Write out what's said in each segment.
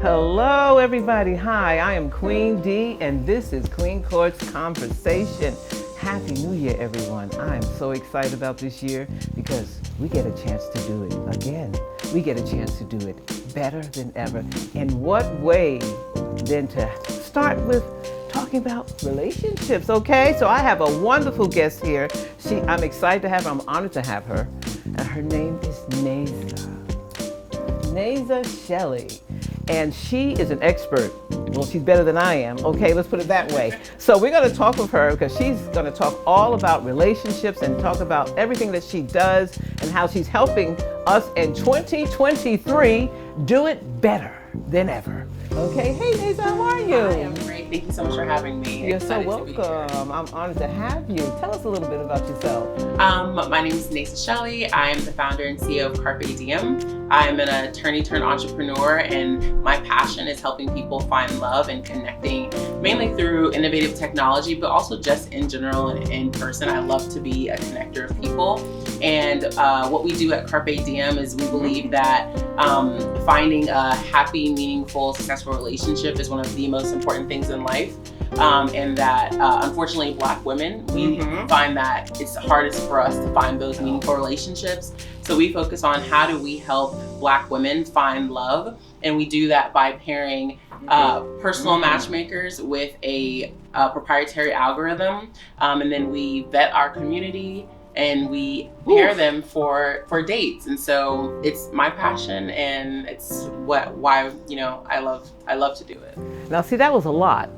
Hello, everybody. Hi, I am Queen D, and this is Queen Court's Conversation. Happy New Year, everyone. I'm so excited about this year because we get a chance to do it again. We get a chance to do it better than ever. In what way than to start with talking about relationships, okay? So I have a wonderful guest here. I'm excited to have her. I'm honored to have her. And her name is Nazas Shelley. And she is an expert. Well, she's better than I am. Okay, let's put it that way. So we're going to talk with her because she's going to talk all about relationships and talk about everything that she does and how she's helping us in 2023 do it better than ever. Okay, hey Nazas, how are you? I am great. Thank you so much for having me. You're so welcome. I'm honored to have you. Tell us a little bit about yourself. My name is Nazas Shelley. I am the founder and CEO of CarpeDM. I'm an attorney turned entrepreneur, and my passion is helping people find love and connecting mainly through innovative technology, but also just in general and in person. I love to be a connector of people. And what we do at CarpeDM is we believe that finding a happy, meaningful, successful relationship is one of the most important things in life. And that unfortunately Black women, we find that it's hardest for us to find those meaningful relationships. So we focus on how do we help Black women find love, and we do that by pairing personal matchmakers with a proprietary algorithm, and then we vet our community and we pair them for dates. And so it's my passion, and it's why I love to do it. Now see, that was a lot.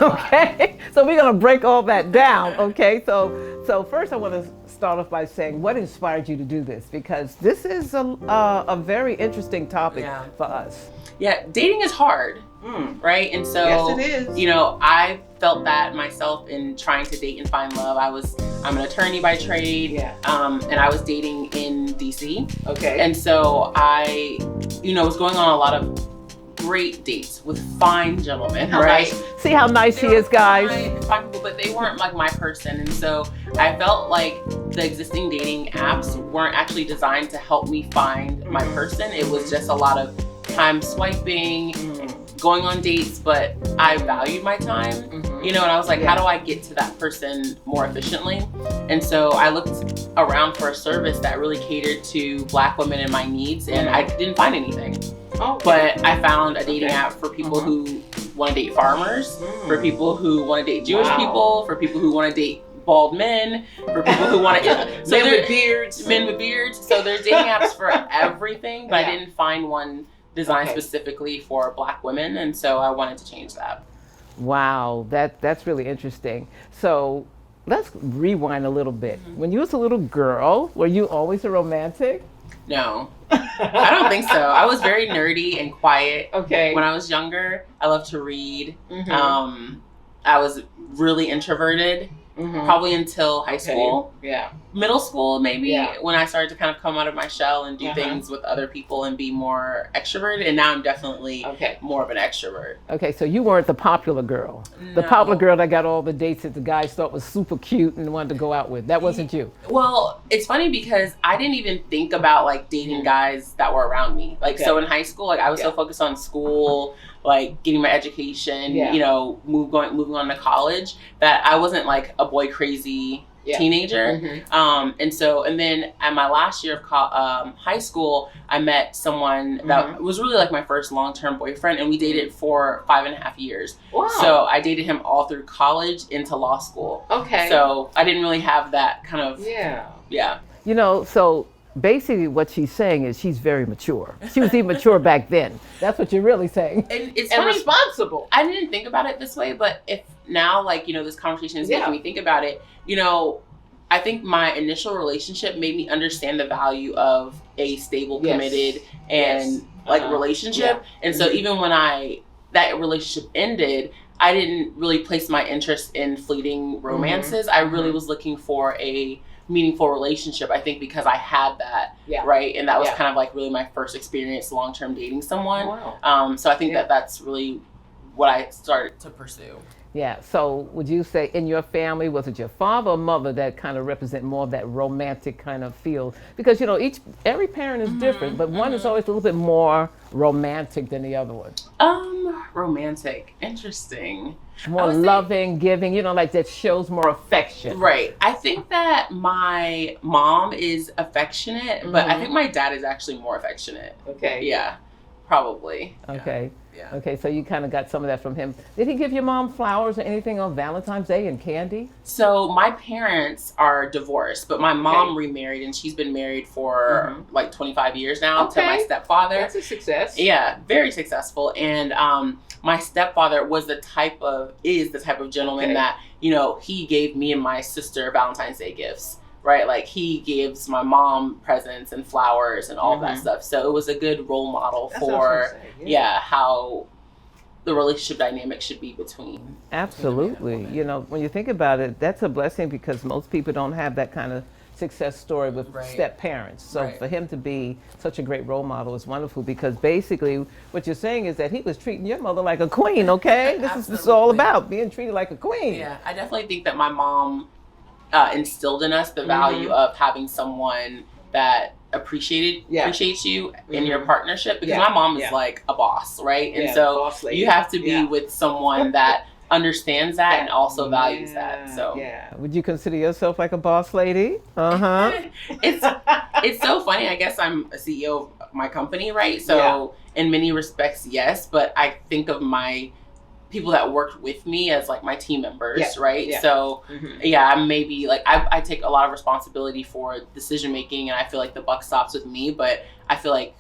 Okay, so we're gonna break all that down. Okay, so first I want to start off by saying what inspired you to do this, because this is a very interesting topic for us. Yeah, dating is hard, right? And so, yes, it is. I felt that myself in trying to date and find love. I'm an attorney by trade, and I was dating in DC. Okay. And so I, was going on a lot of great dates with fine gentlemen, right? Nice. See how nice he is, guys. Fine people, but they weren't like my person. And so I felt like the existing dating apps weren't actually designed to help me find my person. It was just a lot of time swiping, going on dates, but I valued my time, and I was like, how do I get to that person more efficiently? And so I looked around for a service that really catered to Black women and my needs, and I didn't find anything. But I found a dating app for people who want to date farmers, for people who want to date Jewish people, for people who want to date bald men, for people who want to men with beards. So there's dating apps for everything, but I didn't find one designed specifically for Black women, and so I wanted to change that. Wow, that's really interesting. So let's rewind a little bit. When you was a little girl, were you always a romantic? No, I don't think so. I was very nerdy and quiet. Okay. When I was younger, I loved to read. I was really introverted. Probably until high school. Yeah. Middle school, maybe, when I started to kind of come out of my shell and do things with other people and be more extroverted. And now I'm definitely more of an extrovert. Okay, so you weren't the popular girl. No. The popular girl that got all the dates that the guys thought was super cute and wanted to go out with. That wasn't you. Well, it's funny because I didn't even think about like dating guys that were around me. Like, so in high school, like I was so focused on school, like getting my education, moving on to college, that I wasn't like a boy crazy teenager. And then at my last year of high school, I met someone that was really like my first long-term boyfriend, and we dated for 5.5 years. Wow. So I dated him all through college into law school. Okay. So I didn't really have that kind of so basically what she's saying is she's very mature. She was even mature back then. That's what you're really saying. And it's funny, responsible. I didn't think about it this way, but if now, like, this conversation is making me think about it, I think my initial relationship made me understand the value of a stable, committed, and relationship. And so even when that relationship ended, I didn't really place my interest in fleeting romances. I really was looking for a meaningful relationship, I think, because I had that, right? And that was kind of like really my first experience long-term dating someone. Wow. So I think that that's really what I started to pursue. Yeah. So would you say in your family, was it your father or mother that kind of represent more of that romantic kind of feel? Because, every parent is different, but one is always a little bit more romantic than the other one. Romantic. Interesting. More loving, giving, like that shows more affection. Right. I think that my mom is affectionate, but I think my dad is actually more affectionate. Okay. Yeah, probably. Okay. Yeah. Okay, so you kind of got some of that from him. Did he give your mom flowers or anything on Valentine's Day and candy? So my parents are divorced, but my mom remarried, and she's been married for like 25 years now to my stepfather. That's a success. Yeah, very successful. And my stepfather is the type of gentleman that, he gave me and my sister Valentine's Day gifts. Right, like he gives my mom presents and flowers and all of that stuff. So it was a good role model for how the relationship dynamic should be between. Absolutely. When you think about it, that's a blessing because most people don't have that kind of success story with step parents. So for him to be such a great role model is wonderful because basically what you're saying is that he was treating your mother like a queen, okay? This is all about being treated like a queen. Yeah, I definitely think that my mom instilled in us the value of having someone that appreciates you in your partnership because my mom is like a boss, right? And so you have to be with someone that understands that and also values that. So would you consider yourself like a boss lady? It's so funny. I guess I'm a CEO of my company, right? So in many respects, yes, but I think of my people that worked with me as like my team members, right? So I'm maybe like I take a lot of responsibility for decision making, and I feel like the buck stops with me. But I feel like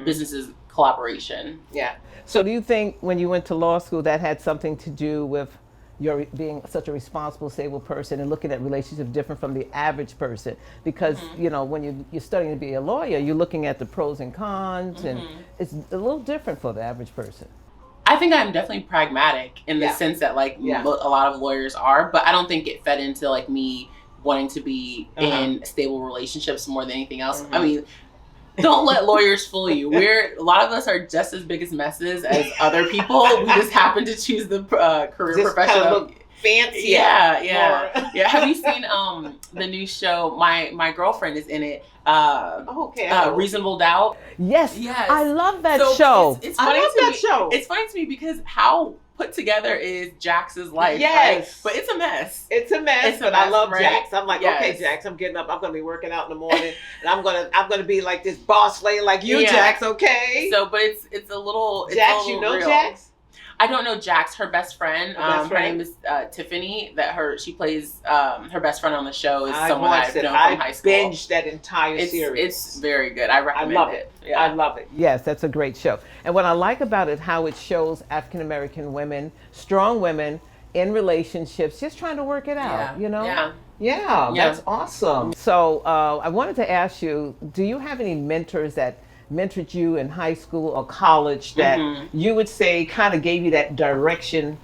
business is collaboration. Yeah. So do you think when you went to law school that had something to do with your being such a responsible, stable person and looking at relationships different from the average person? Because when you're studying to be a lawyer, you're looking at the pros and cons, and it's a little different for the average person. I think I'm definitely pragmatic in the sense that a lot of lawyers are, but I don't think it fed into like me wanting to be in stable relationships more than anything else. I mean, don't let lawyers fool you. A lot of us are just as big as messes as other people. We just happen to choose the career profession. Kind of look fancy. Yeah. Have you seen the new show? My girlfriend is in it. Reasonable Doubt. Yes. I love that show. It's funny I love that show. It's funny to me because how put together is Jax's life. Yes. Right? But it's a mess. But I love Jax. I'm like, okay, Jax, I'm getting up. I'm going to be working out in the morning, and I'm going to be like this boss lady like you, Jax. Okay. So, but it's a little. Jax, real. Jax? I don't know Jax, her best friend. Her name is Tiffany. She plays her best friend on the show is someone I've known from high school. I binged that entire series. It's very good. I recommend it. Yeah. I love it. Yes, that's a great show. And what I like about it, how it shows African American women, strong women in relationships, just trying to work it out. Yeah, that's awesome. So I wanted to ask you, do you have any mentors that mentored you in high school or college that you would say kind of gave you that direction,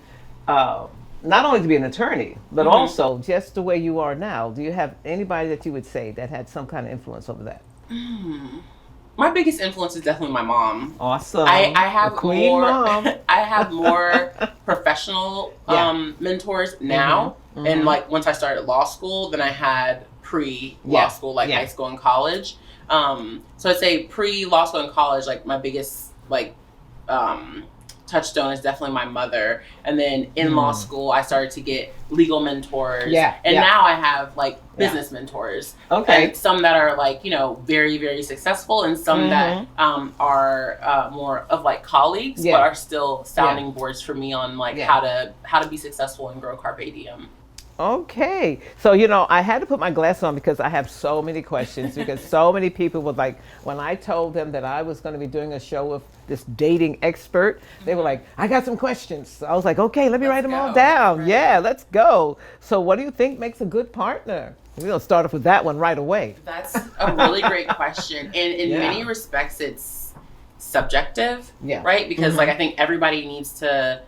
not only to be an attorney, but also just the way you are now? Do you have anybody that you would say that had some kind of influence over that? My biggest influence is definitely my mom. Awesome. I have queen more, mom. I have more professional mentors now. And like once I started law school, than I had pre-law school, like high school and college. So I'd say pre-law school and college, like my biggest touchstone is definitely my mother. And then in law school, I started to get legal mentors. And now I have like business mentors. Okay. And some that are like, very, very successful, and some that are more of like colleagues, but are still sounding boards for me on like how to be successful and grow CarpeDM. Okay. So, I had to put my glasses on because I have so many questions because so many people were like, when I told them that I was going to be doing a show with this dating expert, they were like, I got some questions. So I was like, okay, let me write them all down. Right. Yeah, let's go. So what do you think makes a good partner? We're going to start off with that one right away. That's a really great question. And in many respects, it's subjective, right? Because like, I think everybody needs to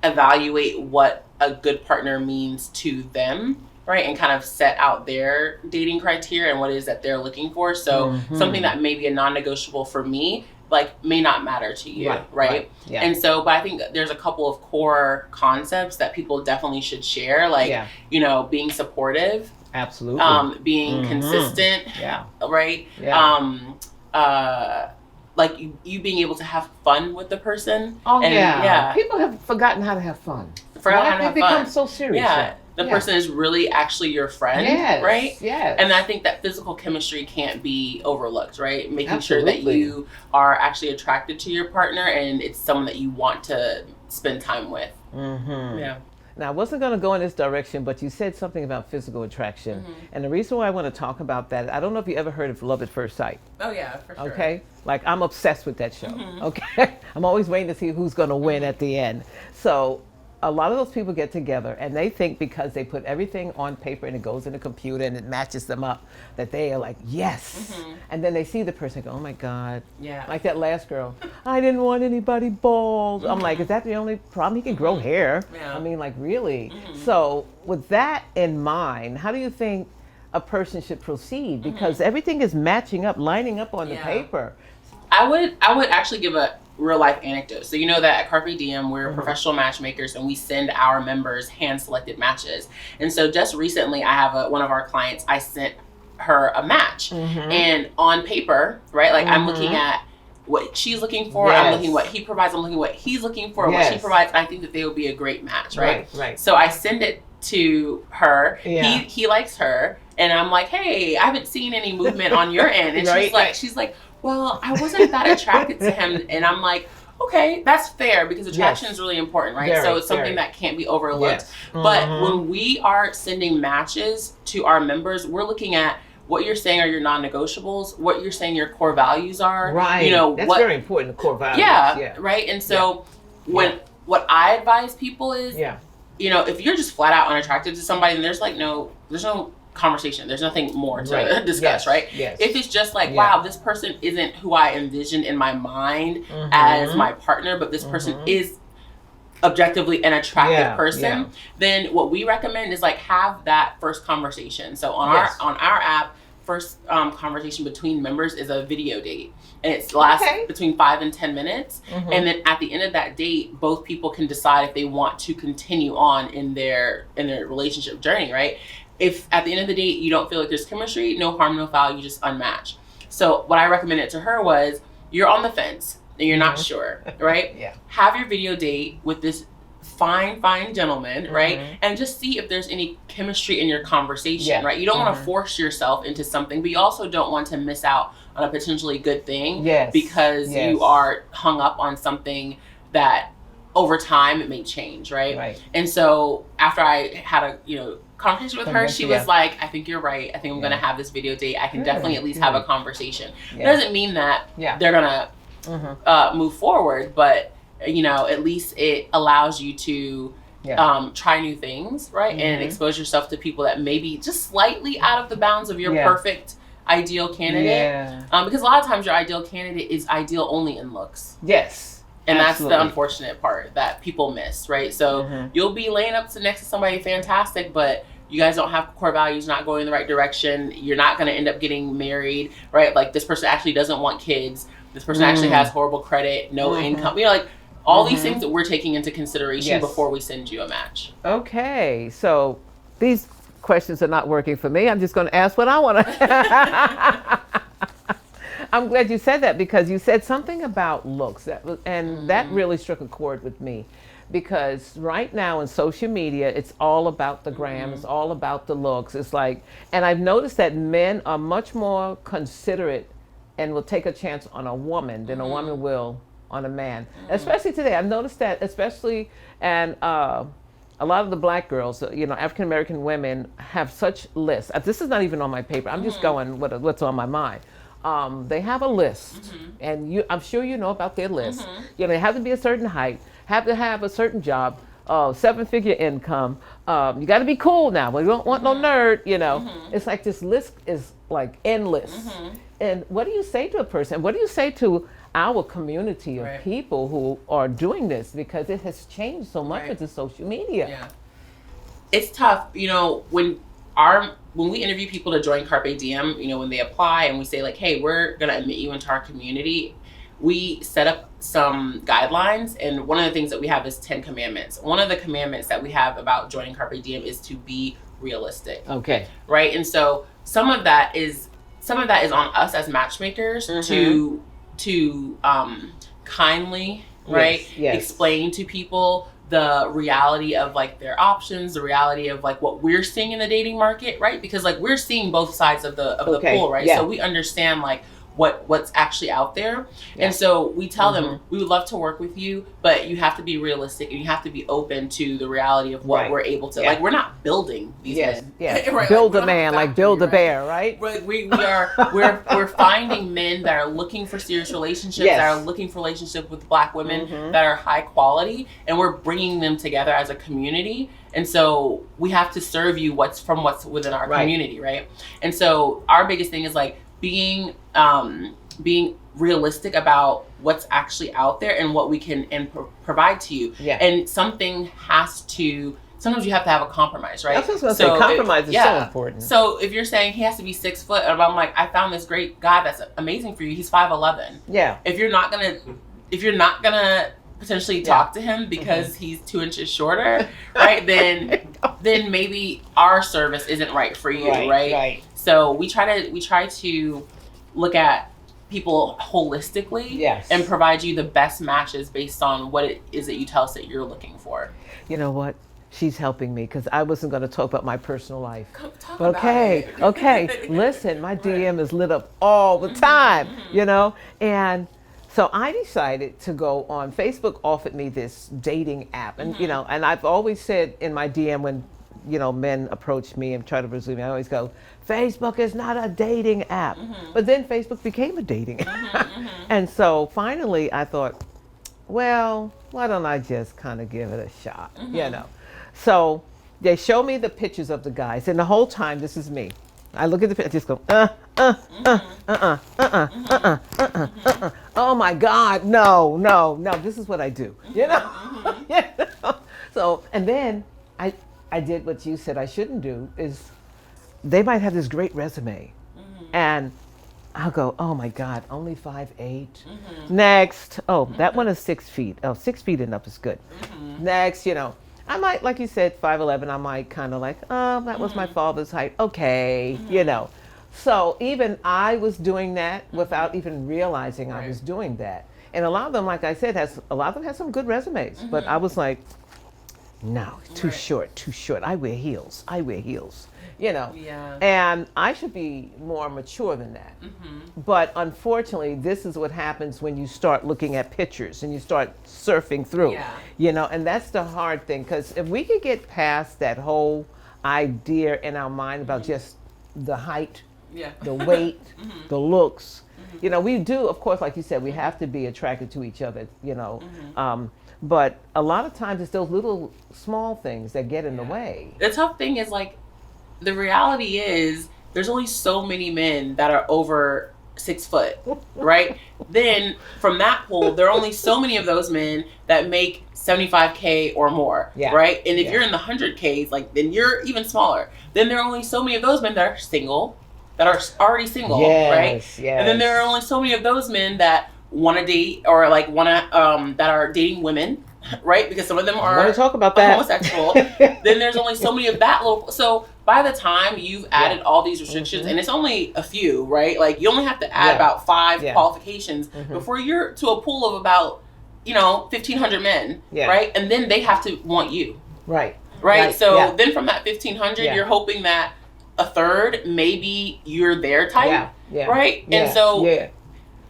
evaluate what a good partner means to them, right? And kind of set out their dating criteria and what it is that they're looking for. So something that may be a non-negotiable for me like may not matter to you, right? Yeah. And so, but I think there's a couple of core concepts that people definitely should share, like, you know, being supportive. Absolutely. Being consistent. Yeah. Right? Like you being able to have fun with the person. Oh, and, people have forgotten how to have fun. They become so serious. The person is really actually your friend, right? Yes. And I think that physical chemistry can't be overlooked, right? Making sure that you are actually attracted to your partner and it's someone that you want to spend time with. Yeah. Now, I wasn't going to go in this direction, but you said something about physical attraction. And the reason why I want to talk about that, I don't know if you ever heard of Love at First Sight. Oh, yeah, for sure. Okay? Like, I'm obsessed with that show. Okay? I'm always waiting to see who's going to win at the end. So, a lot of those people get together and they think because they put everything on paper and it goes in a computer and it matches them up, that they are like, yes. And then they see the person go, oh my God. Yeah. Like that last girl, I didn't want anybody bald. I'm like, is that the only problem? He can grow hair. I mean, like, really? So with that in mind, how do you think a person should proceed? Because everything is matching up, lining up on the paper. I would actually give a real life anecdote. So you know that at CarpeDM, we're professional matchmakers and we send our members hand selected matches. And so just recently I have one of our clients, I sent her a match and on paper, right? Like I'm looking at what she's looking for. I'm looking what he provides. I'm looking what he's looking for, what she provides. I think that they would be a great match, right? So I send it to her. He likes her. And I'm like, hey, I haven't seen any movement on your end. And she's like, well, I wasn't that attracted to him. And I'm like, okay, that's fair because attraction is really important, right? So it's something that can't be overlooked. But when we are sending matches to our members, we're looking at what you're saying are your non-negotiables, what you're saying your core values are. Right. You know, that's very important, the core values. Yeah. Right. And so what I advise people is, you know, if you're just flat out unattracted to somebody, then there's no conversation. There's nothing more to discuss, right? If it's just like, wow, this person isn't who I envisioned in my mind as my partner, but this person is objectively an attractive person, then what we recommend is like have that first conversation. So on our app, first conversation between members is a video date. And it lasts between 5 and 10 minutes. And then at the end of that date, both people can decide if they want to continue on in their relationship journey, right? If at the end of the date, you don't feel like there's chemistry, no harm, no foul, you just unmatch. So what I recommended to her was, you're on the fence and you're not sure, right? Have your video date with this fine gentleman, right? And just see if there's any chemistry in your conversation, right? You don't want to force yourself into something, but you also don't want to miss out on a potentially good thing because you are hung up on something that over time it may change, right? And so after I had a, conversation with her, she was like, I think you're right. I think I'm going to have this video date. I can definitely at least have a conversation. It doesn't mean that they're going to move forward, but at least it allows you to try new things, right? And expose yourself to people that may be just slightly out of the bounds of your perfect ideal candidate. Because a lot of times your ideal candidate is ideal only in looks. And that's the unfortunate part that people miss, right? So you'll be laying up next to somebody fantastic, but you guys don't have core values, not going in the right direction. You're not going to end up getting married, right? Like this person actually doesn't want kids. This person actually has horrible credit, no income. Like all these things that we're taking into consideration before we send you a match. Okay, so these questions are not working for me. I'm just going to ask what I want to. I'm glad you said that because you said something about looks that really struck a chord with me. Because right now in social media, it's all about the gram. It's all about the looks. It's like, and I've noticed that men are much more considerate and will take a chance on a woman than a woman will on a man. Especially today. I've noticed that, especially, and a lot of the black girls, African American women have such lists. This is not even on my paper. I'm just going what's on my mind. They have a list, and I'm sure you know about their list. They have to be a certain height, have to have a certain job, 7-figure income. You got to be cool now. We don't want no nerd. It's like this list is like endless. And what do you say to a person? What do you say to our community of people who are doing this? Because it has changed so much with the social media. It's tough, when we interview people to join CarpeDM, when they apply and we say like, hey, we're going to admit you into our community, we set up some guidelines, and one of the things that we have is 10 commandments. One of the commandments that we have about joining Carpe Diem is to be realistic. Okay. Right? And so some of that is on us as matchmakers to kindly, right? Yes. Explain to people the reality of like their options, the reality of like what we're seeing in the dating market, right? Because like we're seeing both sides of the pool, right? Yeah. So we understand like what's actually out there. Yeah. And so we tell them, we would love to work with you, but you have to be realistic and you have to be open to the reality of what we're able to, like, we're not building these men. Yeah. Right? Build like, a man, like build a bear, right? We're finding men that are looking for serious relationships, that are looking for relationships with Black women that are high quality, and we're bringing them together as a community. And so we have to serve you what's within our community, right? And so our biggest thing is like being realistic about what's actually out there and what we can provide to you. Yeah. And sometimes you have to have a compromise, right? That's what I was going to say. Compromise is so important. So if you're saying he has to be 6 foot, and I'm like, I found this great guy that's amazing for you. He's 5'11". Yeah. If you're not gonna potentially talk to him because he's 2 inches shorter, right? Then maybe our service isn't right for you, right? Right. So we try to look at people holistically and provide you the best matches based on what it is that you tell us that you're looking for. You know what? She's helping me because I wasn't going to talk about my personal life. Okay. Listen, my DM is lit up all the time, you know? And so I decided to go on. Facebook offered me this dating app. And, you know, and I've always said in my DM when, you know, men approach me and try to pursue me, I always go, Facebook is not a dating app. But then Facebook became a dating app. And so finally I thought, well, why don't I just kind of give it a shot, you know? So they show me the pictures of the guys, and the whole time this is me. I look at the picture, just go, oh my God, no, this is what I do, you know? You know? So, and then I did what you said I shouldn't do, is they might have this great resume, and I'll go, oh my God, only 5'8". Next, oh, that one is 6 feet. Oh, 6 feet and up is good. Next, you know, I might, like you said, 5'11", I might kind of like, oh, that was my father's height. Okay, you know. So even I was doing that without even realizing I was doing that. And a lot of them, like I said, a lot of them have some good resumes. But I was like, no, too short. I wear heels. You know, and I should be more mature than that. But unfortunately, this is what happens when you start looking at pictures and you start surfing through, you know, and that's the hard thing. Because if we could get past that whole idea in our mind about just the height, the weight, the looks, you know, we do, of course, like you said, we have to be attracted to each other, you know, but a lot of times it's those little small things that get in the way. The tough thing is like, the reality is there's only so many men that are over 6 foot, right? Then from that pool, there are only so many of those men that make $75K or more, right? And if you're in the 100Ks, like, then you're even smaller. Then there are only so many of those men that are single, that are already single, right? And then there are only so many of those men that want to date or like want to that are dating women, right? Because some of them are want to talk about that. Homosexual. Then there's only so many of that little. So by the time you've added all these restrictions, and it's only a few, right? Like you only have to add about 5 qualifications before you're to a pool of about, you know, 1,500 men, right? And then they have to want you, right? So then from that 1,500, you're hoping that a third, maybe you're their type, right? And so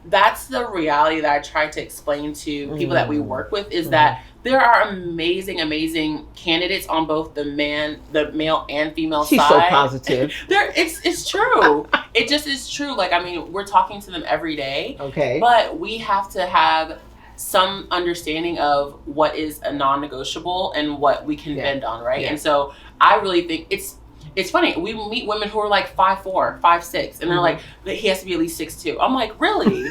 that's the reality that I try to explain to people that we work with is that there are amazing candidates on both the male and female side. She's so positive. It's true. It just is true. Like, I mean, we're talking to them every day. Okay. But we have to have some understanding of what is a non-negotiable and what we can bend on, right? And so I really think it's funny. We meet women who are like 5'4", 5'6", and they're like, he has to be at least 6'2". I'm like, really?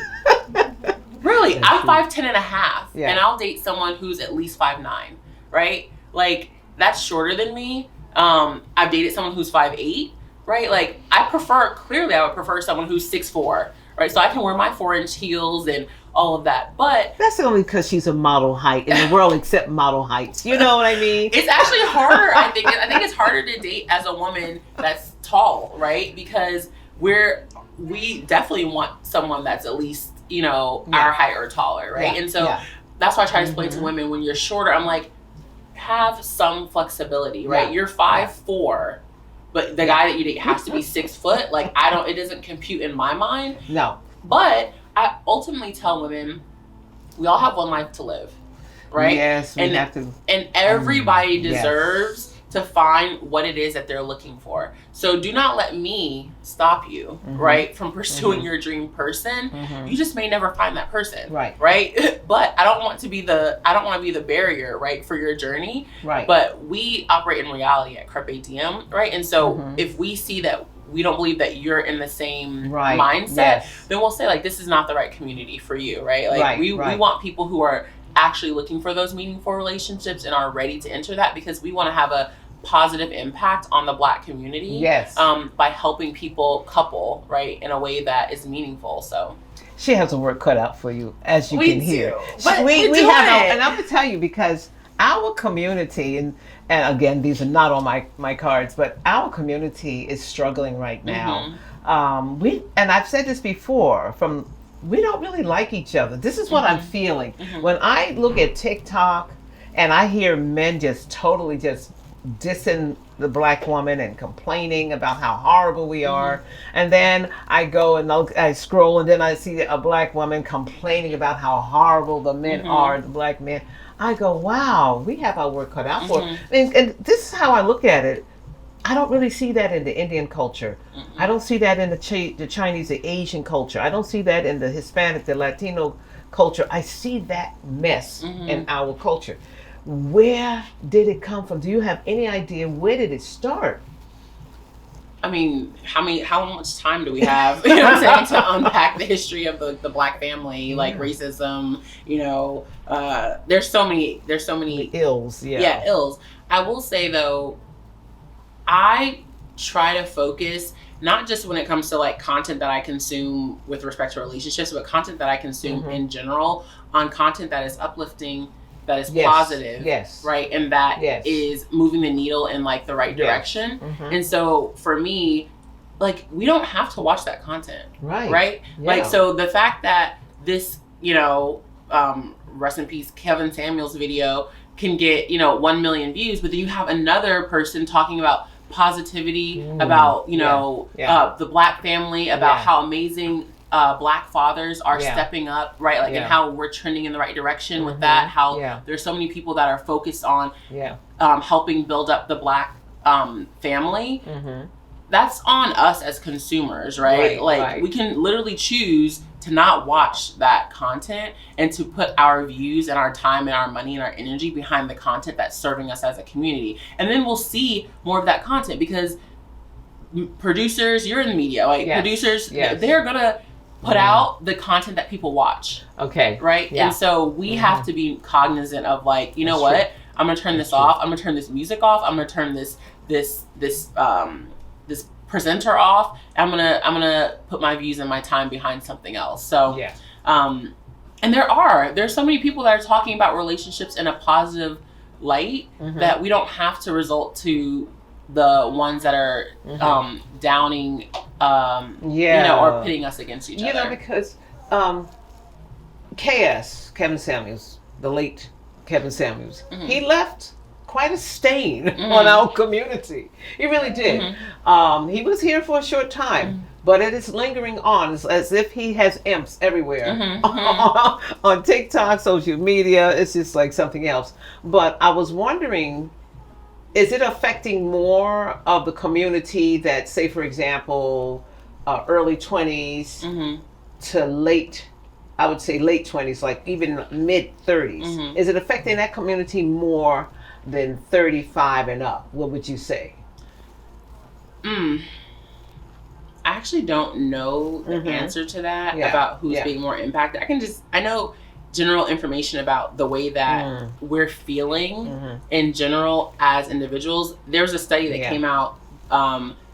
Really? I'm 5'10" and a half, and I'll date someone who's at least 5'9", right? Like, that's shorter than me. I've dated someone who's 5'8", right? Like, I would prefer someone who's 6'4", right? So I can wear my 4-inch heels and all of that. But that's only because she's a model height, and the world accept model heights. You know what I mean? It's actually harder. I think it's harder to date as a woman that's tall, right? Because we definitely want someone that's at least, you know, our height or taller, right? And so that's why I try to explain to women, when you're shorter, I'm like, have some flexibility, right? You're 5'4", but the guy that you date has to be 6 foot. Like, it doesn't compute in my mind. No. But I ultimately tell women, we all have one life to live, right? Yes, we have to. And everybody deserves to find what it is that they're looking for. So do not let me stop you, right, from pursuing your dream person. You just may never find that person, right? But I don't want to be the barrier, right, for your journey, right? But we operate in reality at CarpeDM, right? And so if we see that we don't believe that you're in the same mindset, then we'll say, like, this is not the right community for you, right? Like, we want people who are actually looking for those meaningful relationships and are ready to enter that, because we want to have a positive impact on the Black community by helping people couple, right, in a way that is meaningful. So she has a work cut out for you, as you can hear. But we have, and I'm gonna tell you, because our community, and again, these are not on my cards, but our community is struggling right now. And I've said this before, we don't really like each other. This is what I'm feeling. When I look at TikTok and I hear men just totally just dissing the Black woman and complaining about how horrible we are, and then I go and I scroll, and then I see a Black woman complaining about how horrible the men are, the Black men. I go, wow, we have our work cut out for it. And this is how I look at it. I don't really see that in the Indian culture. I don't see that in the Chinese, the Asian culture. I don't see that in the Hispanic, the Latino culture. I see that mess in our culture. Where did it come from? Do you have any idea? Where did it start? I mean, how much time do we have, you know what I'm saying, to unpack the history of the Black family, like racism, you know, there's so many ills. Ills. I will say though, I try to focus, not just when it comes to like content that I consume with respect to relationships, but content that I consume in general, on content that is uplifting, that is positive, right? And that is moving the needle in like the right direction. And so for me, like, we don't have to watch that content, right? Like, so the fact that this, you know, rest in peace, Kevin Samuels video can get, you know, 1 million views, but then you have another person talking about positivity, about, you know, the Black family, about how amazing Black fathers are stepping up, right? Like, and how we're trending in the right direction with that, how there's so many people that are focused on helping build up the Black family. That's on us as consumers, right? We can literally choose to not watch that content and to put our views and our time and our money and our energy behind the content that's serving us as a community. And then we'll see more of that content, because producers, you're in the media, like producers, they're gonna put out the content that people watch. Right? And so we have to be cognizant of, like, you know what? I'm gonna turn this off. I'm gonna turn this music off. I'm gonna turn this presenter off. I'm gonna put my views and my time behind something else. So and there's so many people that are talking about relationships in a positive light, that we don't have to result to the ones that are downing, you know, or pitting us against each other. You know, because Kevin Samuels, the late Kevin Samuels, he left quite a stain on our community. He really did. He was here for a short time, but it is lingering on. It's as if he has imps everywhere. On TikTok, social media, it's just like something else. But I was wondering, is it affecting more of the community that, say, for example, early 20s to late, I would say late 20s, like even mid 30s? Is it affecting that community more than 35 and up? What would you say? I actually don't know the answer to that, about who's being more impacted. I know general information about the way that we're feeling in general as individuals. There was a study that came out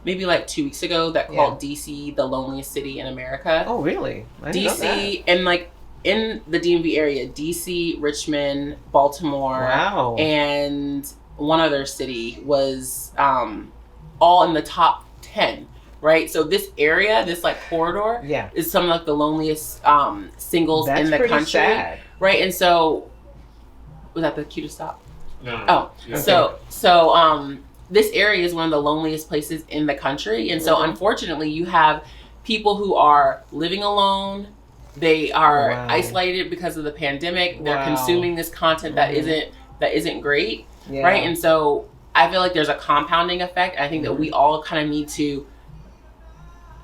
maybe like 2 weeks ago that called DC the loneliest city in America. Oh, really? DC, and like in the DMV area, DC, Richmond, Baltimore, Wow. and one other city was all in the top 10. Right, so this area, this like corridor, is some of like the loneliest singles in the country. Sad. Right, and so was that the cue to stop? No. Oh, yeah. So this area is one of the loneliest places in the country, and so unfortunately, you have people who are living alone. They are isolated because of the pandemic. They're consuming this content that isn't great, right? And so I feel like there's a compounding effect. I think that we all kind of need to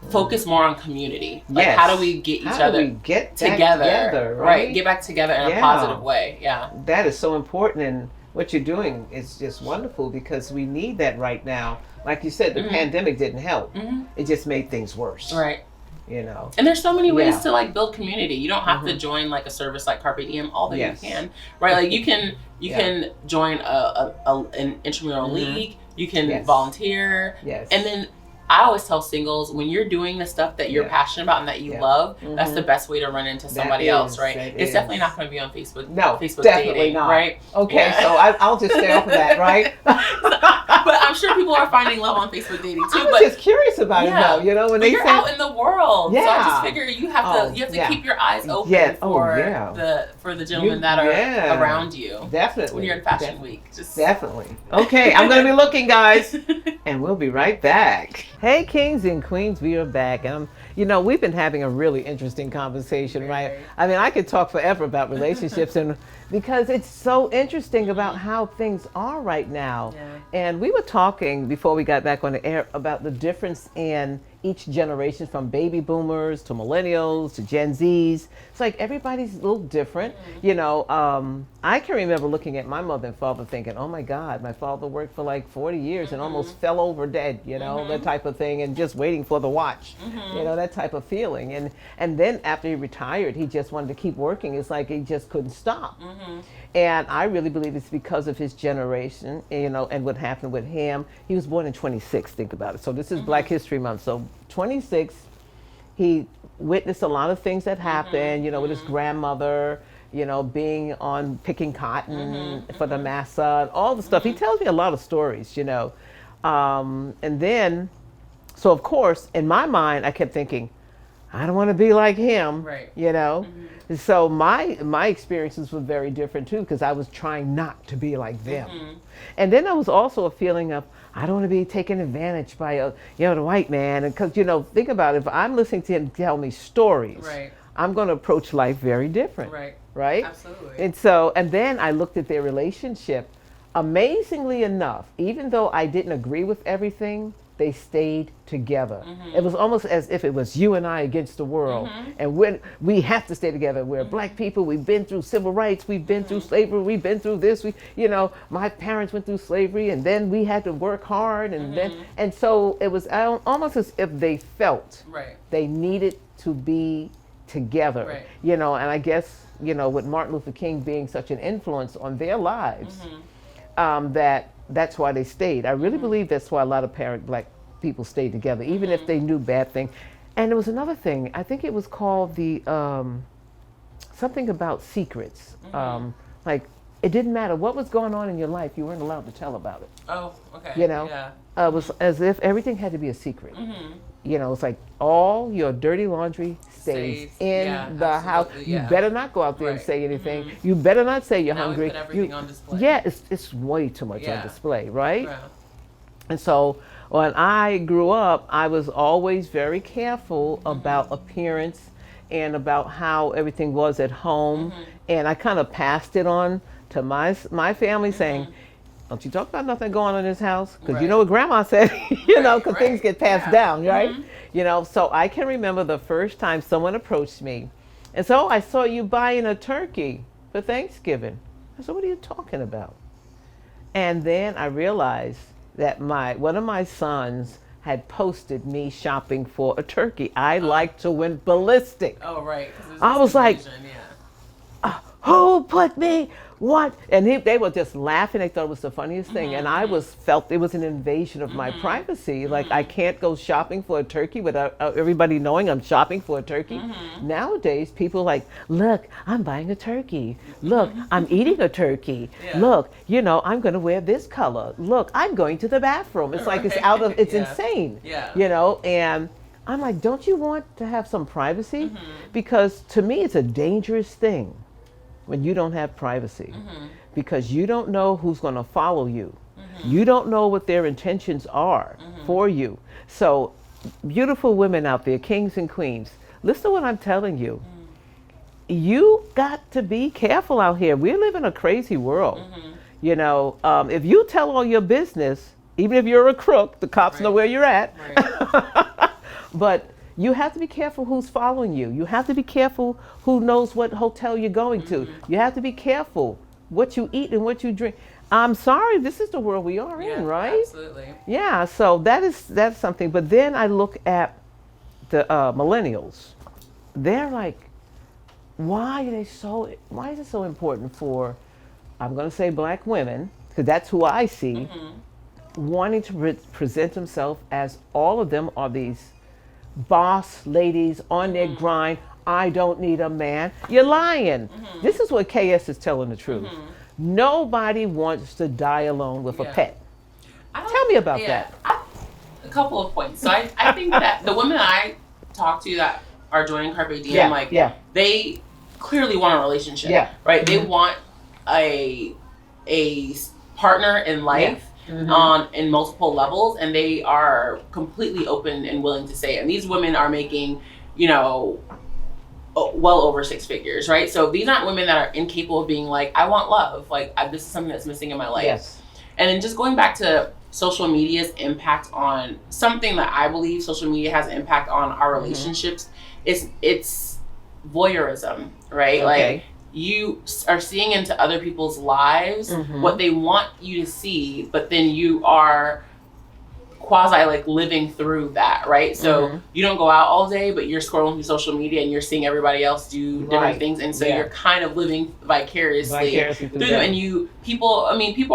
focus more on community. Like, how do we get each other get together, right? Get back together in a positive way. Yeah. That is so important, and what you're doing is just wonderful because we need that right now. Like you said, the pandemic didn't help. It just made things worse. Right. You know. And there's so many ways to like build community. You don't have to join like a service like CarpeDM, although you can. Right? Like you can join an intramural league, you can volunteer. Yes. And then I always tell singles, when you're doing the stuff that you're passionate about and that you love, that's the best way to run into somebody else, right? It's definitely not going to be on Facebook. No, Facebook definitely dating, not. Right? Okay, so I'll just stay off of that, right? But I'm sure people are finding love on Facebook dating too. I was just curious about it though, you know, when you're out in the world. So I just figure you have to keep your eyes open for the gentlemen that are around you. Definitely. When you're in Fashion Week. Definitely. Okay, I'm going to be looking, guys, and we'll be right back. Hey, kings and queens, we are back, and we've been having a really interesting conversation, right? I mean, I could talk forever about relationships, and because it's so interesting about how things are right now. And we were talking before we got back on the air about the difference in each generation, from baby boomers to millennials to Gen Zs. It's like everybody's a little different. I can remember looking at my mother and father thinking, oh my God, my father worked for like 40 years and almost fell over dead, that type of thing, and just waiting for the watch, that type of feeling. And then after he retired, he just wanted to keep working. It's like he just couldn't stop. And I really believe it's because of his generation, and what happened with him. He was born in 26, think about it. So this is Black History Month. So 26, he witnessed a lot of things that happened, with his grandmother, being on picking cotton for the massa, all the stuff. He tells me a lot of stories, and then, so of course, in my mind, I kept thinking, I don't want to be like him, So my experiences were very different too, because I was trying not to be like them. And then there was also a feeling of, I don't want to be taken advantage by the white man. And because, think about it, if I'm listening to him tell me stories, I'm going to approach life very different. Right? Absolutely. And then I looked at their relationship. Amazingly enough, even though I didn't agree with everything, they stayed together. It was almost as if it was you and I against the world. And we have to stay together. We're Black people. We've been through civil rights. We've been through slavery. We've been through this. My parents went through slavery, and then we had to work hard. And so it was almost as if they felt they needed to be together. And I guess, with Martin Luther King being such an influence on their lives, that's why they stayed. I really believe that's why a lot of Black people stayed together, even if they knew bad things. And there was another thing. I think it was called the something about secrets. Like it didn't matter what was going on in your life, you weren't allowed to tell about it. Oh, okay. It was as if everything had to be a secret. It's like all your dirty laundry stays in the house. You better not go out there and say anything. You better not say you're hungry. Put everything on display. Yeah, it's way too much on display, right? And so when I grew up, I was always very careful about appearance and about how everything was at home. And I kind of passed it on to my family, saying, don't you talk about nothing going on in this house, because you know what grandma said, because things get passed down, right? So I can remember the first time someone approached me and said, oh, I saw you buying a turkey for Thanksgiving. I said, what are you talking about? And then I realized that one of my sons had posted me shopping for a turkey. I like to went ballistic. Oh, right. I was like, who put me? what? And they were just laughing. They thought it was the funniest thing. And I felt it was an invasion of my privacy. Like, I can't go shopping for a turkey without everybody knowing I'm shopping for a turkey. Nowadays, people are like, look, I'm buying a turkey. Look, I'm eating a turkey. Look, you know, I'm going to wear this color. Look, I'm going to the bathroom. It's like it's out of, it's insane. You know, and I'm like, don't you want to have some privacy? Because to me, it's a dangerous thing when you don't have privacy, because you don't know who's going to follow you. You don't know what their intentions are for you. So beautiful women out there, kings and queens, listen to what I'm telling you. You got to be careful out here. We live in a crazy world. You know, if you tell all your business, even if you're a crook, the cops know where you're at. But you have to be careful who's following you. You have to be careful who knows what hotel you're going to. You have to be careful what you eat and what you drink. I'm sorry, this is the world we are in, right? Absolutely. Yeah, so that's something. But then I look at the millennials. They're like, why is it so important for, I'm going to say black women, because that's who I see, wanting to present themselves as all of them are these boss ladies on their grind. I don't need a man. You're lying. This is what KS is telling the truth. Nobody wants to die alone with a pet. Tell me about that. A couple of points. So I think that the women I talk to that are joining CarpeDM, they clearly want a relationship, right? They want a partner in life. In multiple levels, and they are completely open and willing to say it. And these women are making, you know, well over 6 figures, right? So these aren't women that are incapable of being like, I want love. Like, this is something that's missing in my life. And then just going back to social media's impact on something that I believe social media has an impact on our relationships, it's voyeurism, right? Like, you are seeing into other people's lives what they want you to see, but then you are quasi like living through that, right? So you don't go out all day, but you're scrolling through social media and you're seeing everybody else do different things, and so you're kind of living vicariously through them. And people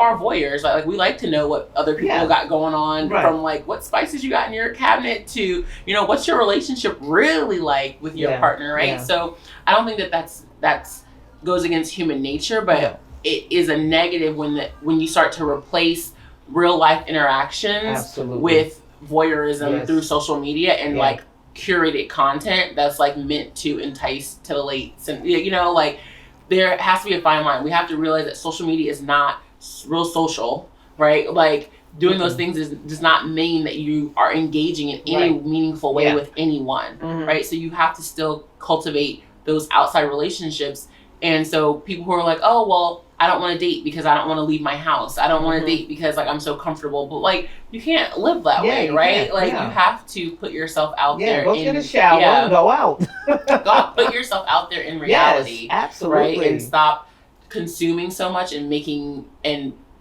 are voyeurs. Like we like to know what other people got going on, from like what spices you got in your cabinet to, you know, what's your relationship really like with your partner, right? So I don't think that that's goes against human nature, but it is a negative when you start to replace real life interactions with voyeurism through social media and like curated content that's like meant to entice to the late, you know, like there has to be a fine line. We have to realize that social media is not real social, right? Like doing those things does not mean that you are engaging in any meaningful way with anyone, right? So you have to still cultivate those outside relationships. And so people who are like, oh, well, I don't want to date because I don't want to leave my house. I don't want to date because like I'm so comfortable. But like you can't live that way, right? Like you have to put yourself out there. Go get a shower and go out. Put yourself out there in reality. Absolutely. Right? And stop consuming so much and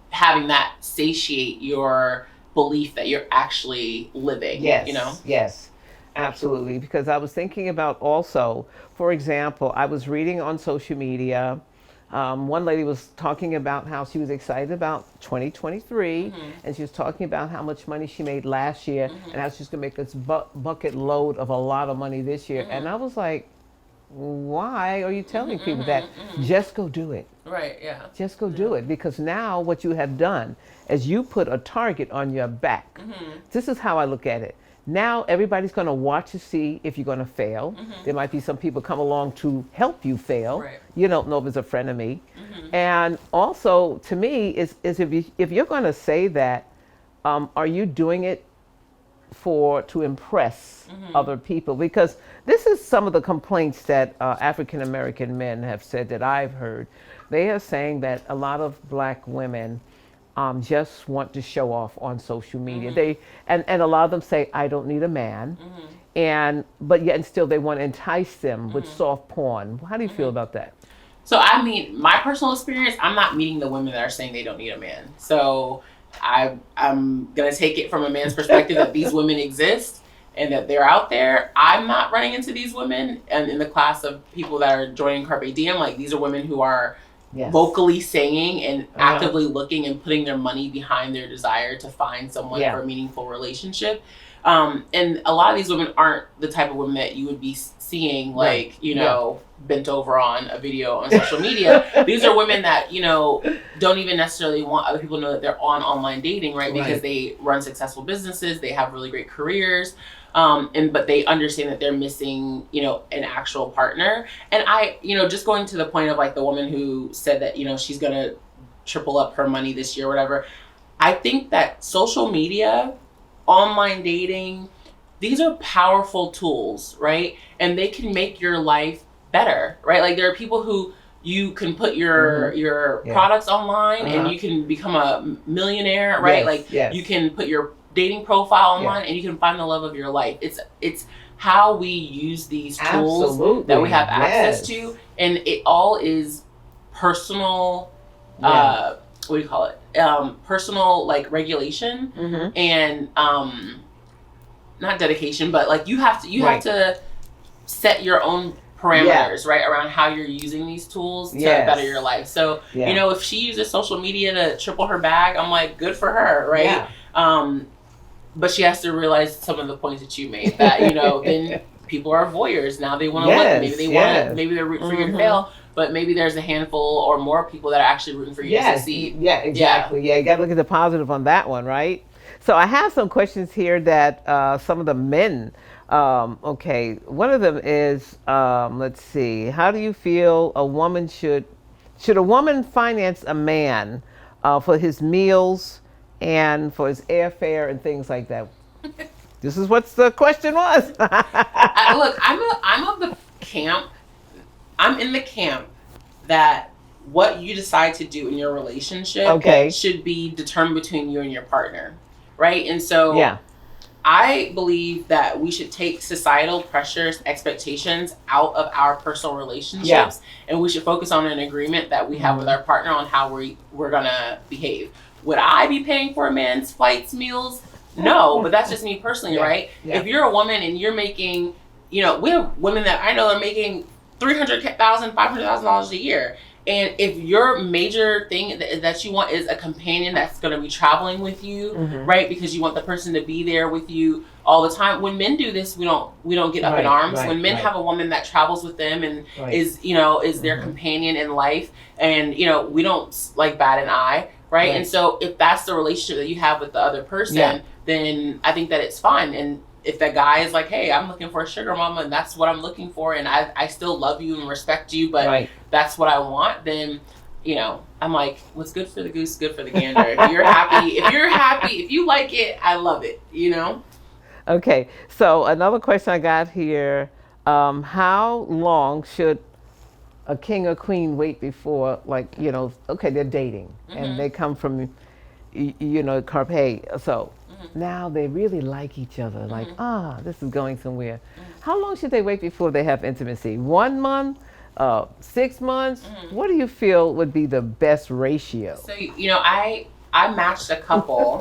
having that satiate your belief that you're actually living. You know? Yes. Absolutely. Because I was thinking about also, for example, I was reading on social media. One lady was talking about how she was excited about 2023, and she was talking about how much money she made last year and how she's going to make this bucket load of a lot of money this year. And I was like, why are you telling people that? Just go do it. Right, Just go do it. Because now what you have done is you put a target on your back. This is how I look at it. Now everybody's going to watch to see if you're going to fail. There might be some people come along to help you fail. You don't know if it's a friend of me. And also, to me, is if you're going to say that, are you doing it to impress other people? Because this is some of the complaints that African American men have said that I've heard. They are saying that a lot of black women just want to show off on social media. They and a lot of them say, I don't need a man. But yet and still they want to entice them with soft porn. How do you feel about that? So I mean, my personal experience, I'm not meeting the women that are saying they don't need a man. So I'm gonna take it from a man's perspective that these women exist and that they're out there. I'm not running into these women, and in the class of people that are joining CarpeDM, like these are women who are vocally saying and actively looking and putting their money behind their desire to find someone for a meaningful relationship. And a lot of these women aren't the type of women that you would be seeing, like, you know, bent over on a video on social media. These are women that, you know, don't even necessarily want other people to know that they're on online dating, right? Because they run successful businesses, they have really great careers, but they understand that they're missing, you know, an actual partner. And I, you know, just going to the point of like the woman who said that, you know, she's gonna triple up her money this year, whatever. I think that social media, online dating, these are powerful tools, right? And they can make your life better, right? Like there are people who you can put your products online and you can become a millionaire, right? You can put your dating profile online and you can find the love of your life. It's how we use these tools that we have access to, and it all is personal, what do you call it? Personal like regulation and not dedication, but like you have to set your own parameters right around how you're using these tools to better your life. So you know, if she uses social media to triple her bag, I'm like, good for her, right? But she has to realize some of the points that you made, that, you know, then people are voyeurs. Now they want to look. Maybe they want to. Maybe they're rooting for you to fail. But maybe there's a handful or more people that are actually rooting for you to succeed. Yeah, exactly. Yeah, you got to look at the positive on that one, right? So I have some questions here that some of the men. Okay, one of them is, let's see. How do you feel a woman should a woman finance a man for his meals and for his airfare and things like that? This is what the question was. Look, I'm of the camp. I'm in the camp that what you decide to do in your relationship should be determined between you and your partner, right? And so I believe that we should take societal pressures, expectations out of our personal relationships, and we should focus on an agreement that we have with our partner on how we're gonna behave. Would I be paying for a man's flights, meals? No, but that's just me personally, right? If you're a woman and you're making, you know, we have women that I know are making $300,000, $500,000 a year. And if your major thing that you want is a companion that's going to be traveling with you, right? Because you want the person to be there with you all the time. When men do this, we don't get up in arms. When men have a woman that travels with them and is, you know, is their companion in life, and, you know, we don't like bat an eye, right? And so if that's the relationship that you have with the other person, then I think that it's fine. And if that guy is like, hey, I'm looking for a sugar mama and that's what I'm looking for, and I still love you and respect you, but that's what I want, then, you know, I'm like, what's good for the goose is good for the gander. If you're happy, if you like it, I love it, you know? Okay, so another question I got here, how long should a king or queen wait before, like, you know, okay, they're dating and they come from, you know, Carpe, so now they really like each other, like, this is going somewhere. How long should they wait before they have intimacy? 1 month? 6 months? What do you feel would be the best ratio? So, you know, I matched a couple.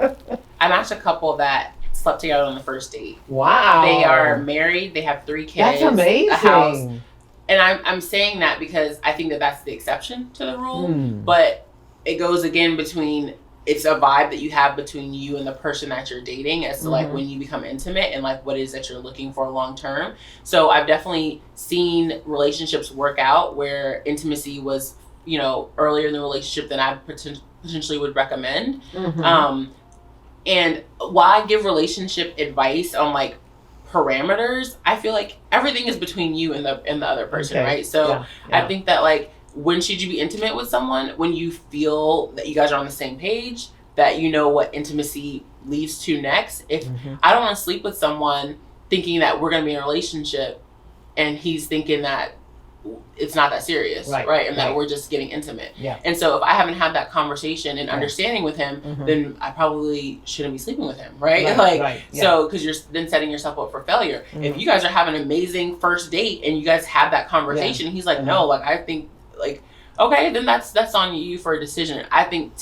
That slept together on the first date. Wow. They are married. They have 3 kids. That's amazing. A house. And I'm saying that because I think that that's the exception to the rule. But it goes again between, it's a vibe that you have between you and the person that you're dating as to like when you become intimate and like what it is that you're looking for long term. So I've definitely seen relationships work out where intimacy was, you know, earlier in the relationship than I potentially would recommend. And while I give relationship advice on like parameters, I feel like everything is between you and the other person, right? So I think that like, when should you be intimate with someone? When you feel that you guys are on the same page, that you know what intimacy leads to next. If I don't want to sleep with someone thinking that we're going to be in a relationship and he's thinking that it's not that serious, right? And that we're just getting intimate. And so if I haven't had that conversation and understanding with him, then I probably shouldn't be sleeping with him, right? So, because you're then setting yourself up for failure. If you guys are having an amazing first date and you guys have that conversation, he's like, no, like, I think, like, okay, then that's on you for a decision. I think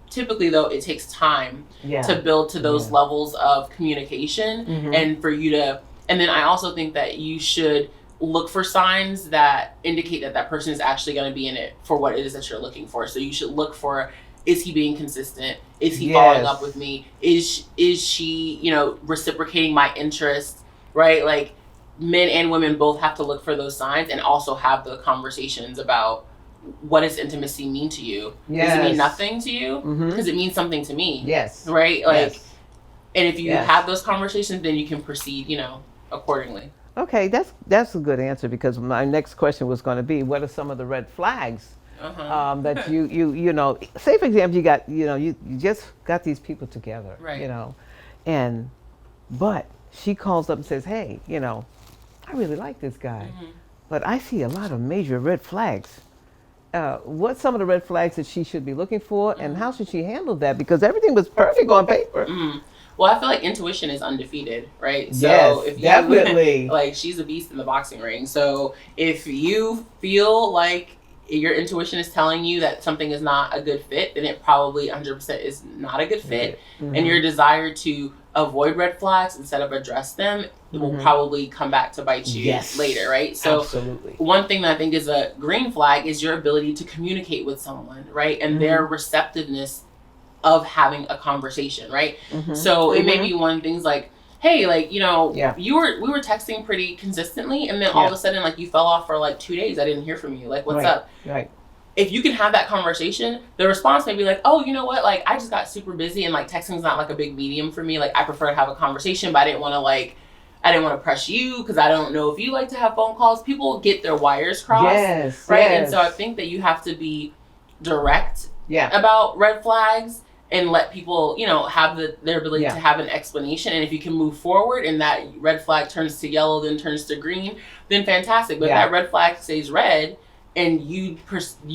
typically though, it takes time to build to those levels of communication and for you to, and then I also think that you should look for signs that indicate that that person is actually going to be in it for what it is that you're looking for. So you should look for, is he being consistent? Is he following up with me? Is she, you know, reciprocating my interests, right? Like, men and women both have to look for those signs and also have the conversations about, what does intimacy mean to you? Does it mean nothing to you? Because it means something to me. Right? Like, and if you have those conversations, then you can proceed, you know, accordingly. Okay, that's a good answer, because my next question was going to be, what are some of the red flags that you know, say for example, you just got these people together, you know, but she calls up and says, hey, you know, I really like this guy, but I see a lot of major red flags. What's some of the red flags that she should be looking for, and how should she handle that? Because everything was perfect on paper. Well, I feel like intuition is undefeated, right? So if you, definitely. Like, she's a beast in the boxing ring. So if you feel like your intuition is telling you that something is not a good fit, then it probably 100% is not a good fit. And your desire to avoid red flags instead of address them will probably come back to bite you later, right? So one thing that I think is a green flag is your ability to communicate with someone, right? And their receptiveness of having a conversation, right? So it may be one of the things like, hey, like, you know, we were texting pretty consistently, and then all of a sudden, like, you fell off for like 2 days. I didn't hear from you. Like, what's up? If you can have that conversation, the response may be like, oh, you know what? Like, I just got super busy, and like texting's not like a big medium for me. Like, I prefer to have a conversation, but I didn't want to press you because I don't know if you like to have phone calls. People get their wires crossed, right? And so I think that you have to be direct about red flags, and let people, you know, have their ability to have an explanation. And if you can move forward and that red flag turns to yellow, then turns to green, then fantastic. But if that red flag stays red and you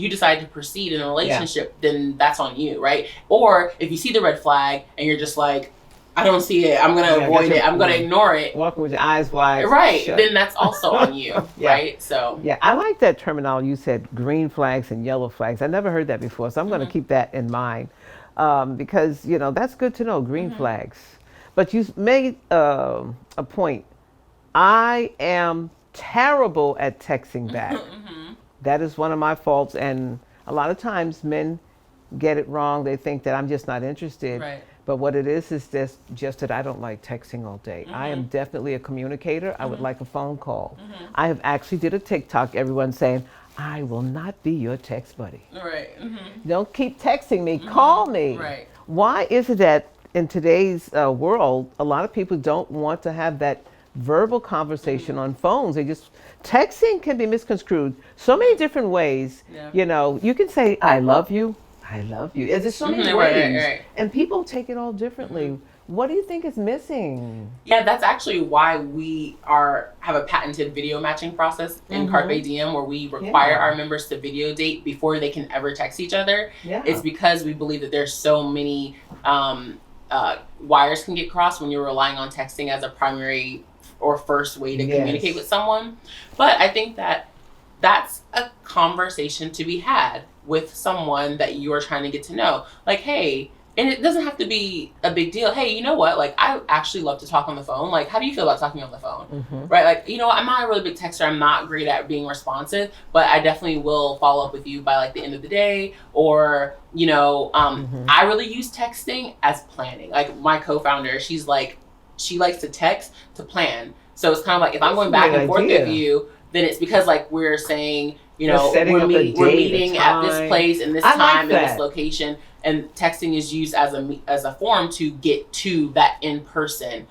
decide to proceed in a relationship, then that's on you, right? Or if you see the red flag and you're just like, I don't see it, I'm going to avoid it, I'm going to ignore it. Walking with your eyes wide. Right, then that's also on you, right? So I like that terminology. You said green flags and yellow flags. I never heard that before, so I'm going to keep that in mind. Because, you know, that's good to know, green flags. But you made a point. I am terrible at texting back. That is one of my faults. And a lot of times men get it wrong. They think that I'm just not interested. But what it is just that I don't like texting all day. I am definitely a communicator. I would like a phone call. I have actually did a TikTok, everyone saying, I will not be your text buddy. Don't keep texting me. Call me. Why is it that in today's world, a lot of people don't want to have that verbal conversation on phones? They just, texting can be misconstrued so many different ways. You know, you can say, I love you. I love you. There's so many ways. And people take it all differently. What do you think is missing? Yeah, that's actually why we have a patented video matching process in CarpeDM, where we require our members to video date before they can ever text each other. It's because we believe that there's so many wires can get crossed when you're relying on texting as a primary or first way to communicate with someone. But I think that that's a conversation to be had with someone that you are trying to get to know. Like, hey, and it doesn't have to be a big deal. Hey, you know what? Like, I actually love to talk on the phone. Like, how do you feel about talking on the phone? Right? Like, you know, I'm not a really big texter. I'm not great at being responsive, but I definitely will follow up with you by like the end of the day. Or, you know, I really use texting as planning. Like, my co-founder, she's like, she likes to text to plan. So it's kind of like, if I'm going back and forth with you, then it's because like we're saying, you know, we're meeting at this place and this time and this location. And texting is used as a form to get to that in-person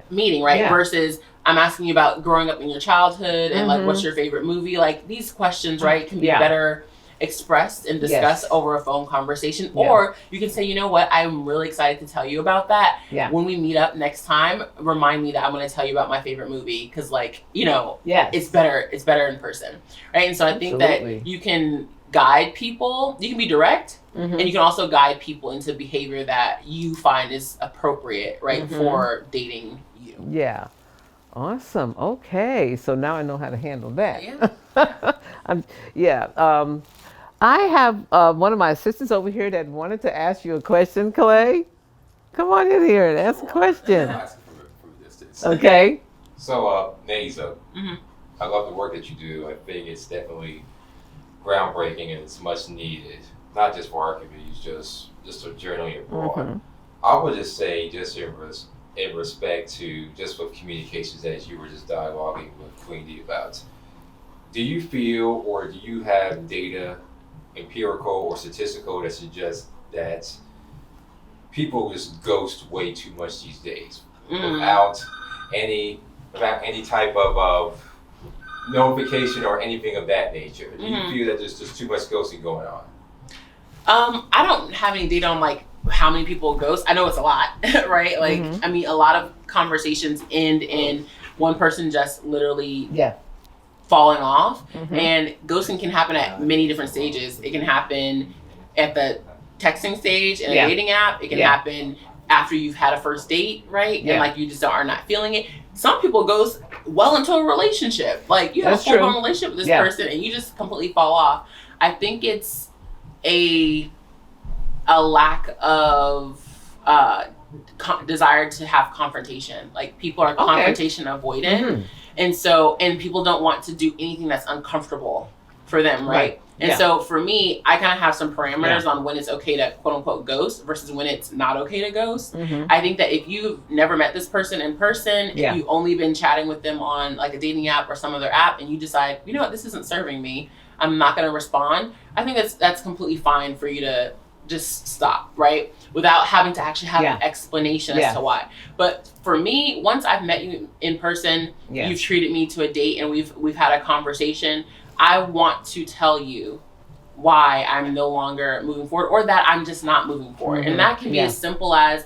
meeting, right? Versus I'm asking you about growing up in your childhood and like what's your favorite movie? Like, these questions, right, can be better expressed and discussed over a phone conversation. Or you can say, you know what, I'm really excited to tell you about that. When we meet up next time, remind me that I'm going to tell you about my favorite movie, because like, you know, it's better in person, right? And so I think that you can guide people. You can be direct, and you can also guide people into behavior that you find is appropriate, right, for dating you. Awesome. Okay, so now I know how to handle that. I have one of my assistants over here that wanted to ask you a question. Clay, come on in here and ask a question. From a distance. Okay. So, Naza, I love the work that you do. I think it's definitely groundbreaking and it's much needed, not just for our communities, just generally abroad. Mm-hmm. I would just say, just in respect to just with communications as you were just dialoguing with Queen D about, do you feel or do you have data, empirical or statistical, that suggests that people just ghost way too much these days without any type of notification or anything of that nature? Do you feel that there's just too much ghosting going on? I don't have any data on like how many people ghost. I know it's a lot, right? Like, I mean, a lot of conversations end in one person just literally falling off. And ghosting can happen at many different stages. It can happen at the texting stage in a dating app. It can happen after you've had a first date, right? And like you just are not feeling it. Some people ghost well into a relationship. Like you have a full-blown relationship with this person and you just completely fall off. I think it's a lack of desire to have confrontation. Like people are confrontation avoidant. And people don't want to do anything that's uncomfortable for them, right? And so for me, I kind of have some parameters on when it's okay to quote unquote ghost versus when it's not okay to ghost. I think that if you've never met this person in person, if you've only been chatting with them on like a dating app or some other app and you decide, you know what, this isn't serving me, I'm not going to respond. I think that's completely fine for you to just stop, right? Without having to actually have an explanation as to why. But for me, once I've met you in person, you've treated me to a date and we've had a conversation, I want to tell you why I'm no longer moving forward or that I'm just not moving forward. And that can be as simple as,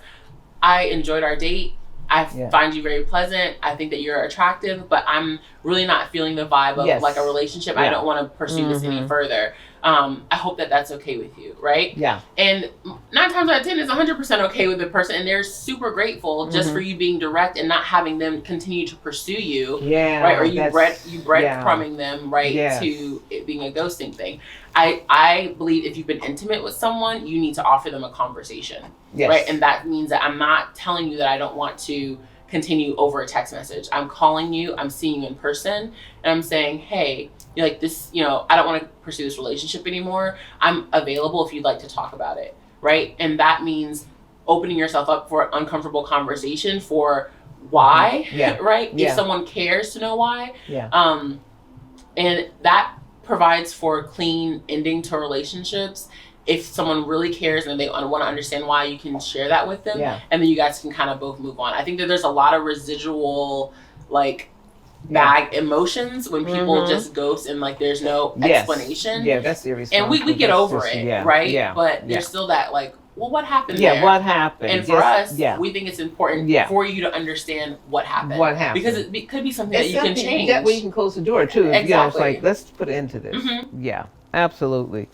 I enjoyed our date. I find you very pleasant. I think that you're attractive, but I'm really not feeling the vibe of like a relationship. I don't want to pursue this any further. I hope that that's okay with you, right? Yeah. And 9 times out of 10 is 100% okay with the person, and they're super grateful just for you being direct and not having them continue to pursue you, right? Or you breadcrumbing them, right, to it being a ghosting thing. I believe if you've been intimate with someone, you need to offer them a conversation, right? And that means that I'm not telling you that I don't want to continue over a text message. I'm calling you, I'm seeing you in person, and I'm saying, hey, you're like this, you know, I don't want to pursue this relationship anymore. I'm available if you'd like to talk about it, right? And that means opening yourself up for an uncomfortable conversation for why, right? If someone cares to know why. And that provides for a clean ending to relationships. If someone really cares and they want to understand why, you can share that with them. And then you guys can kind of both move on. I think that there's a lot of residual, like, bag emotions when people just ghost and like there's no explanation. That's serious. And we get over it, right? But there's still that like, well, what happened there? What happened? And for us, we think it's important for you to understand what happened. What happened? Because it could be something that you can change. That way you can close the door too. Exactly. You know, it's like, let's put an end to this. Yeah, absolutely.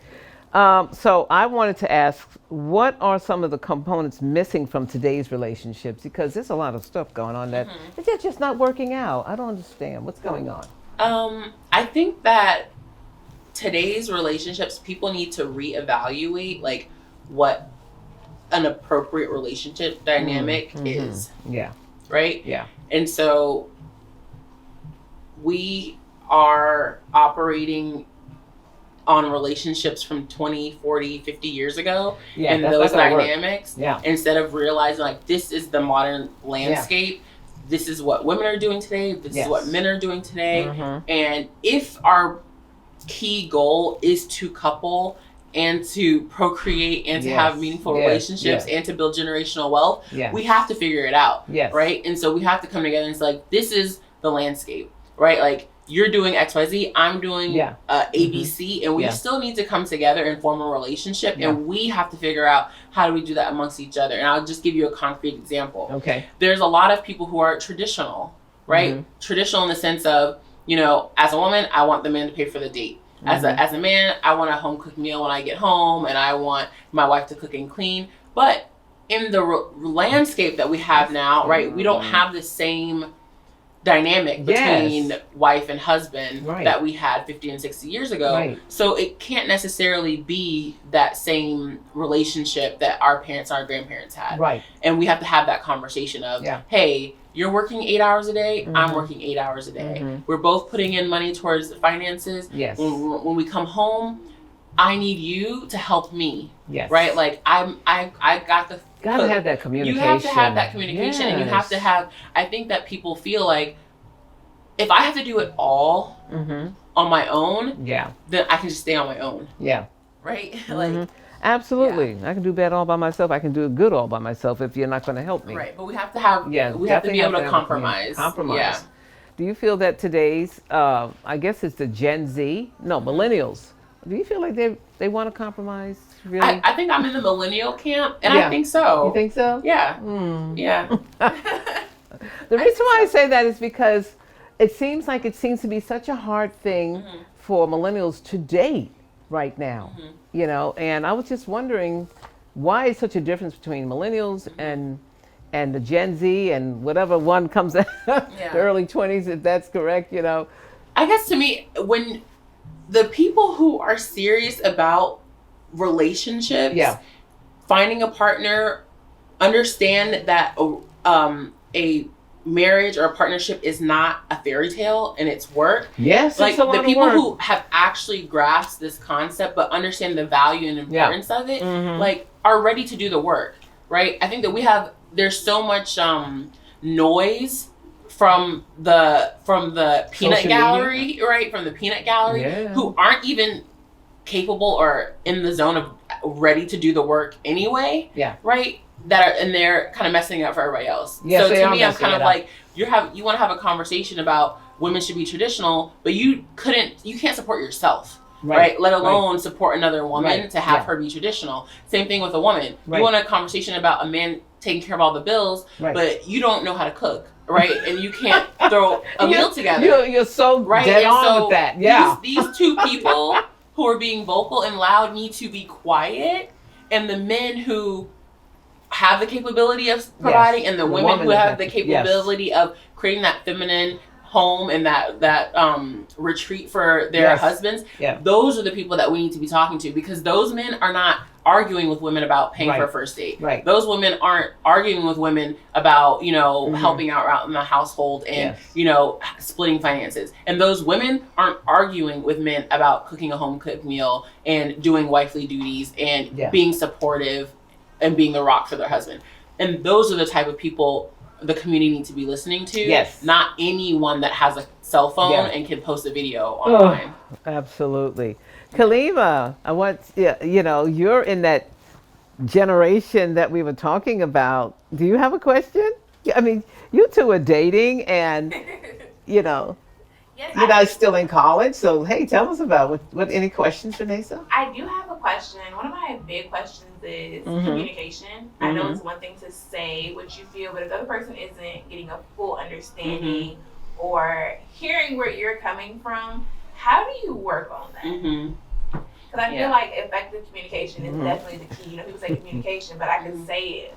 So I wanted to ask, what are some of the components missing from today's relationships? Because there's a lot of stuff going on that it's just not working out. I don't understand what's going on. I think that today's relationships, people need to reevaluate like what an appropriate relationship dynamic is. Right? And so we are operating on relationships from 20, 40, 50 years ago and those dynamics instead of realizing like this is the modern landscape. This is what women are doing today. This is what men are doing today. And if our key goal is to couple and to procreate and to have meaningful relationships and to build generational wealth, we have to figure it out, right? And so we have to come together and say like, this is the landscape, right? Like, you're doing XYZ, I'm doing ABC, and we still need to come together and form a relationship, and we have to figure out how do we do that amongst each other. And I'll just give you a concrete example. There's a lot of people who are traditional, right? Traditional in the sense of, you know, as a woman, I want the man to pay for the date. As a man, I want a home cooked meal when I get home, and I want my wife to cook and clean. But in the landscape that we have now, right, we don't have the same dynamic between wife and husband that we had 50 and 60 years ago. So it can't necessarily be that same relationship that our parents, our grandparents had. And we have to have that conversation of, hey, you're working 8 hours a day, I'm working 8 hours a day. We're both putting in money towards the finances. Yes. When we come home, I need you to help me. Yes. Right? Like I got the Gotta have that communication. You have to have that communication, and you have to have. I think that people feel like if I have to do it all on my own, then I can just stay on my own. Yeah. Right? Like. Absolutely. I can do bad all by myself. I can do it good all by myself if you're not going to help me. Right. But we have to have. We have to be able to compromise. Yeah. Do you feel that today's, I guess it's the Gen Z, no, Millennials. Do you feel like they want to compromise? Really? I think I'm in the millennial camp, and I think so. You think so? Yeah. Yeah. The reason why I say that is because it seems to be such a hard thing for millennials to date right now, you know, and I was just wondering why is such a difference between millennials and the Gen Z and whatever one comes out, the early 20s, if that's correct, you know. I guess to me, when the people who are serious about relationships, finding a partner, understand that a marriage or a partnership is not a fairy tale and it's work. Yes, like it's a lot the of people work. who have actually grasped this concept but understand the value and importance of it, like are ready to do the work, right? I think that there's so much noise from the peanut gallery, right? From the peanut gallery, who aren't even capable or in the zone of ready to do the work anyway, right? And they're kind of messing it up for everybody else. So to me, I'm kind of like, you want to have a conversation about women should be traditional, but you can't support yourself, right? Let alone support another woman to have her be traditional. Same thing with a woman. You want a conversation about a man taking care of all the bills, but you don't know how to cook, right? And you can't throw a meal together. You're so dead on with that. Yeah. These two people who are being vocal and loud need to be quiet, and the men who have the capability of providing, and the women who have the capability of creating that feminine home and that retreat for their husbands, those are the people that we need to be talking to, because those men are not arguing with women about paying for a first date. Those women aren't arguing with women about, helping out in the household and, splitting finances. And those women aren't arguing with men about cooking a home cooked meal and doing wifely duties and being supportive and being the rock for their husband. And those are the type of people the community needs to be listening to. Not anyone that has a cell phone and can post a video online. Absolutely. Kalima, you're in that generation that we were talking about. Do you have a question? I mean, you two are dating and, Yes, you guys still in college, so hey, tell us about what any questions for Naza? I do have a question. One of my big questions is communication. I know it's one thing to say what you feel, but if the other person isn't getting a full understanding or hearing where you're coming from, how do you work on that? Because I feel like effective communication is definitely the key. People say communication, but I can say it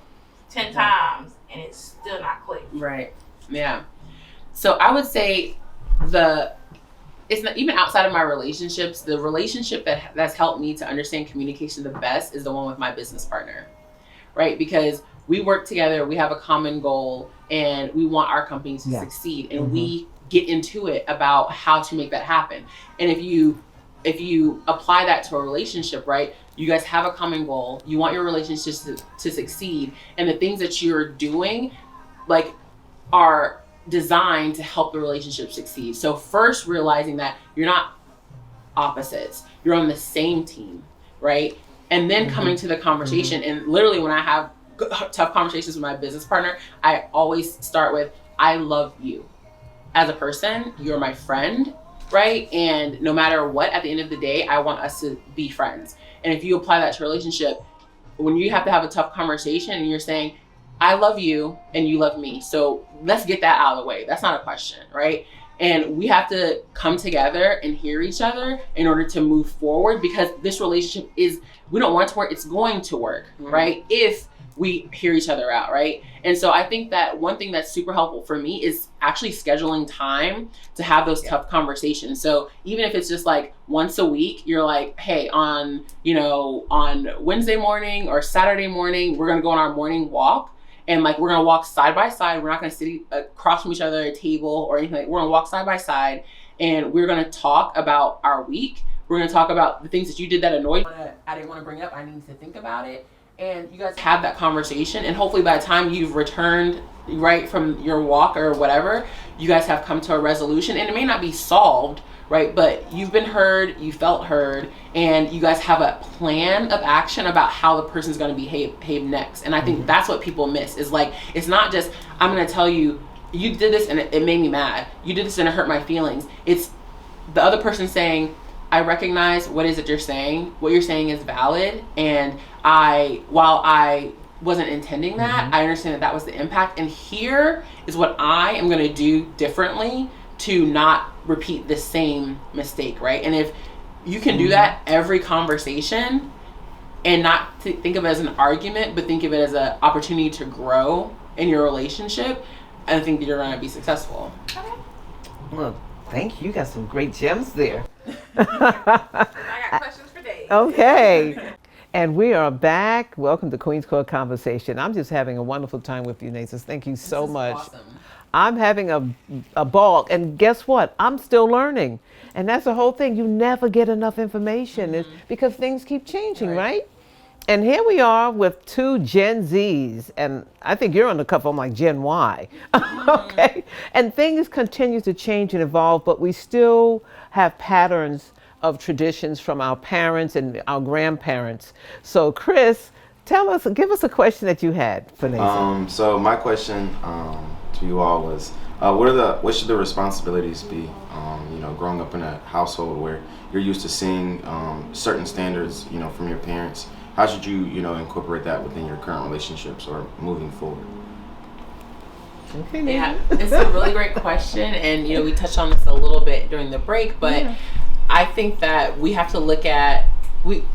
10 times and it's still not clear. Right. Yeah. So I would say it's not even outside of my relationships, the relationship that's helped me to understand communication the best is the one with my business partner, right? Because we work together, we have a common goal, and we want our company to succeed, and we get into it about how to make that happen. And if you apply that to a relationship, right, you guys have a common goal, you want your relationship to succeed, and the things that you're doing like are designed to help the relationship succeed. So first realizing that you're not opposites, you're on the same team, right? And then coming to the conversation, and literally when I have tough conversations with my business partner, I always start with, I love you as a person, you're my friend, right? And no matter what, at the end of the day, I want us to be friends. And if you apply that to a relationship, when you have to have a tough conversation and you're saying, I love you and you love me, so let's get that out of the way. That's not a question, right? And we have to come together and hear each other in order to move forward, because this relationship we don't want it to work, it's going to work, right? If we hear each other out, right? And so I think that one thing that's super helpful for me is actually scheduling time to have those tough conversations. So even if it's just like once a week, you're like, hey, on Wednesday morning or Saturday morning, we're gonna go on our morning walk. and like we're gonna walk side by side. We're not gonna sit across from each other at a table or anything. We're gonna walk side by side, and we're gonna talk about our week. We're gonna talk about the things that you did that annoyed me. I didn't want to bring up. I need to think about it. And you guys have that conversation, and hopefully by the time you've returned right from your walk or whatever, you guys have come to a resolution, and it may not be solved, right? But you've been heard, you felt heard, and you guys have a plan of action about how the person's going to behave next. And I think that's what people miss, is like, it's not just, I'm going to tell you, you did this and it made me mad. You did this and it hurt my feelings. It's the other person saying, I recognize what is it you're saying. What you're saying is valid. And while I wasn't intending that, I understand that was the impact. And here is what I am going to do differently to not repeat the same mistake, right? And if you can do that every conversation and not think of it as an argument, but think of it as an opportunity to grow in your relationship, I think that you're going to be successful. Okay. Well, thank you. You got some great gems there. I got questions for days. Okay. And we are back. Welcome to Queen's Court Conversation. I'm just having a wonderful time with you, Nazas. Thank you so much. Awesome. I'm having a ball. And guess what? I'm still learning. And that's the whole thing. You never get enough information. It's because things keep changing, right? And here we are with two Gen Zs. And I think you're on the cuff. I'm like Gen Y. Okay. And things continue to change and evolve, but we still have patterns of traditions from our parents and our grandparents. So Chris, give us a question that you had for Nathan. So my question to you all was, what should the responsibilities be? Growing up in a household where you're used to seeing certain standards, from your parents. How should you, incorporate that within your current relationships or moving forward? Okay, yeah, it's a really great question, and we touched on this a little bit during the break, but I think that we have to look at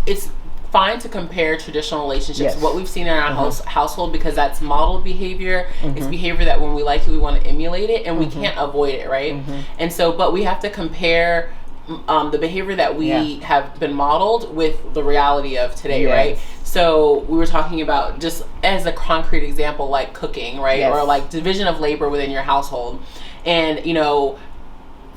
it's fine to compare traditional relationships, what we've seen in our household, because that's modeled behavior. It's behavior that when we like it, we want to emulate it, and we can't avoid it, right? And so, but we have to compare the behavior that we have been modeled with the reality of today, right? So we were talking about, just as a concrete example, like cooking, right? Or like division of labor within your household. And,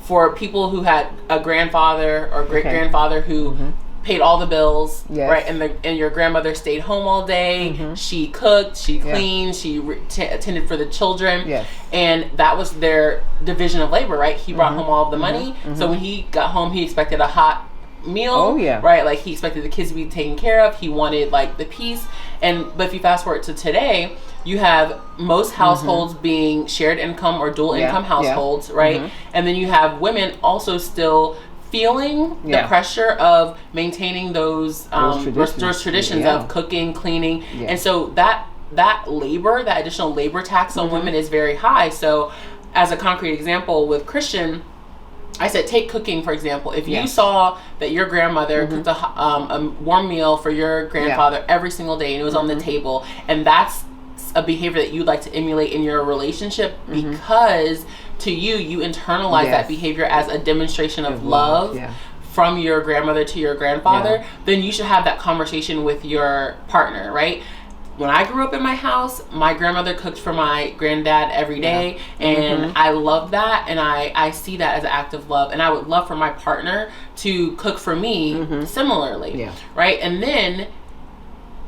for people who had a grandfather or great grandfather who paid all the bills, right? And your grandmother stayed home all day. She cooked, she cleaned, she attended for the children. And that was their division of labor, right? He brought home all of the money. So when he got home, he expected a hot meal, right? Like he expected the kids to be taken care of. He wanted like the peace. But if you fast forward to today, you have most households being shared income or dual income households, right? And then you have women also still feeling the pressure of maintaining those traditions of cooking, cleaning. And so that labor, that additional labor tax on women is very high. So as a concrete example with Christian, I said, take cooking, for example. If you saw that your grandmother cooked a warm meal for your grandfather every single day and it was on the table, and that's a behavior that you'd like to emulate in your relationship because to you internalize that behavior as a demonstration of love from your grandmother to your grandfather, then you should have that conversation with your partner, right? When I grew up in my house, my grandmother cooked for my granddad every day, and I love that, and I see that as an act of love, and I would love for my partner to cook for me similarly, right? And then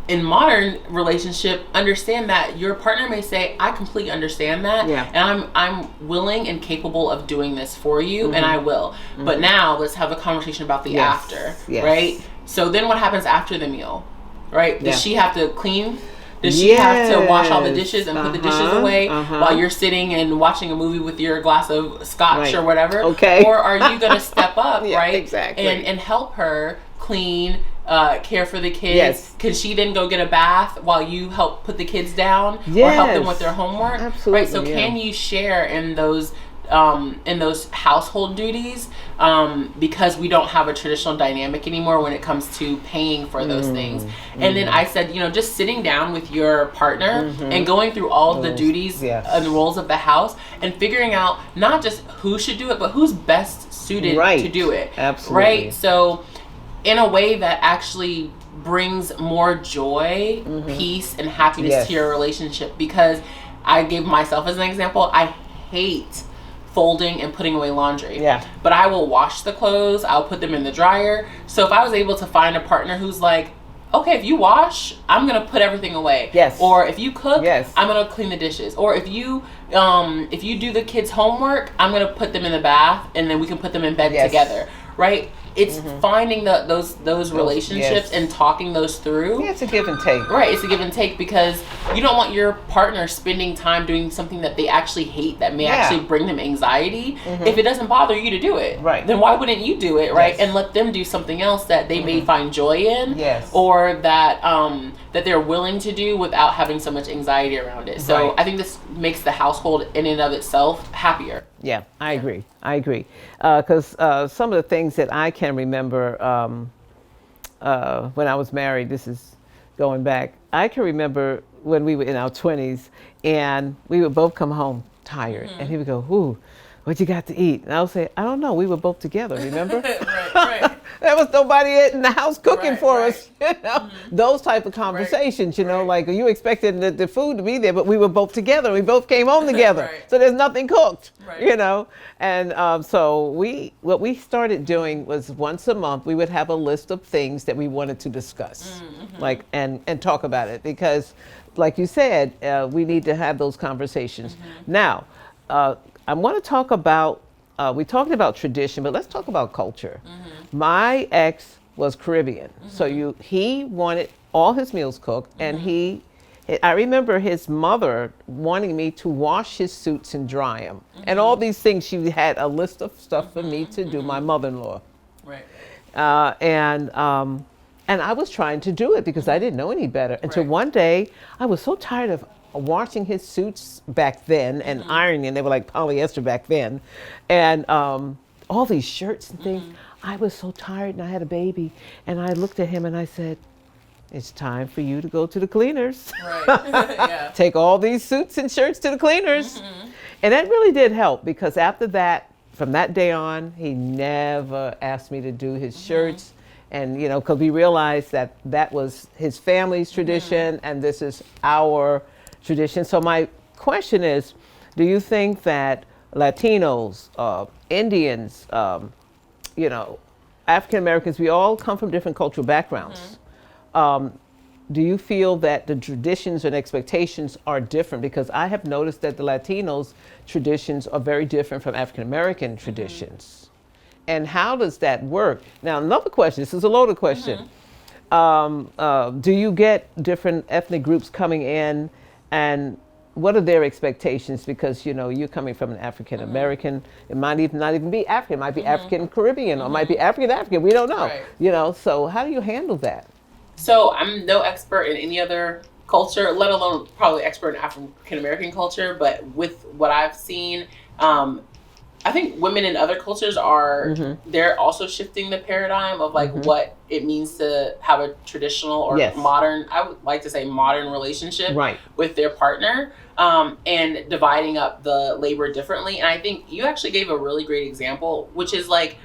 in modern relationship, understand that your partner may say, I completely understand that, and I'm willing and capable of doing this for you, and I will. But now let's have a conversation about the after, right? So then what happens after the meal, right? Does she have to clean? Does she have to wash all the dishes and put the dishes away while you're sitting and watching a movie with your glass of scotch or whatever? Okay. Or are you going to step up, right? Exactly. And help her clean, care for the kids? Can she then go get a bath while you help put the kids down or help them with their homework? Absolutely. Right. So can you share in those household duties, because we don't have a traditional dynamic anymore when it comes to paying for those things. And then I said, just sitting down with your partner and going through all of the duties and roles of the house and figuring out not just who should do it, but who's best suited to do it. Absolutely. Right? So in a way that actually brings more joy, peace, and happiness Yes. to your relationship. Because I gave myself as an example, I hate folding and putting away laundry. Yeah. But I will wash the clothes, I'll put them in the dryer. So if I was able to find a partner who's like, okay, if you wash, I'm gonna put everything away. Yes. Or if you cook, Yes. I'm gonna clean the dishes. Or if you do the kids' homework, I'm gonna put them in the bath, and then we can put them in bed Yes. together. Right? It's finding those relationships yes. and talking those through. Yeah, it's a give and take. Right, it's a give and take, because you don't want your partner spending time doing something that they actually hate, that may Yeah. actually bring them anxiety. If it doesn't bother you to do it, Right. then why wouldn't you do it, right? Yes. And let them do something else that they may find joy in, Yes. or that that they're willing to do without having so much anxiety around it. So Right. I think this makes the household in and of itself happier. Yeah, I agree. Because some of the things that I can remember when I was married, this is going back, I can remember when we were in our 20s and we would both come home tired. And he would go, ooh, what you got to eat? And I would say, I don't know. We were both together, remember? Right. There was nobody in the house cooking Right, for right. us, you know, those type of conversations, you know, like you expected the food to be there, but we were both together. We both came home together. Right. So there's nothing cooked, Right. you know. And so what we started doing was once a month, we would have a list of things that we wanted to discuss, like, and talk about it, because like you said, we need to have those conversations. Now, I want to talk about, we talked about tradition, but let's talk about culture. My ex was Caribbean, so he wanted all his meals cooked, and I remember his mother wanting me to wash his suits and dry them, and all these things. She had a list of stuff for me to do. My mother-in-law, Right. and I was trying to do it because I didn't know any better. Until Right. one day, I was so tired of washing his suits back then and ironing. They were like polyester back then, and all these shirts and things. I was so tired, and I had a baby, and I looked at him and I said, it's time for you to go to the cleaners. Right. Yeah. Take all these suits and shirts to the cleaners. And that really did help, because after that, from that day on, he never asked me to do his shirts. And, you know, because we realized that that was his family's tradition and this is our tradition. So my question is, do you think that Latinos, Indians, you know, African Americans, we all come from different cultural backgrounds. Do you feel that the traditions and expectations are different? Because I have noticed that the Latinos' traditions are very different from African American traditions. And how does that work? Now, another question, this is a loaded question. Do you get different ethnic groups coming in, and what are their expectations? Because, you know, you're coming from an African American, it might even not even be African, it might be African Caribbean, or it might be African, we don't know. Right. You know, so how do you handle that? So I'm no expert in any other culture, let alone probably expert in African American culture. But with what I've seen, I think women in other cultures are, they're also shifting the paradigm of like what it means to have a traditional or modern, I would like to say modern relationship with their partner, and dividing up the labor differently. And I think you actually gave a really great example, which is like,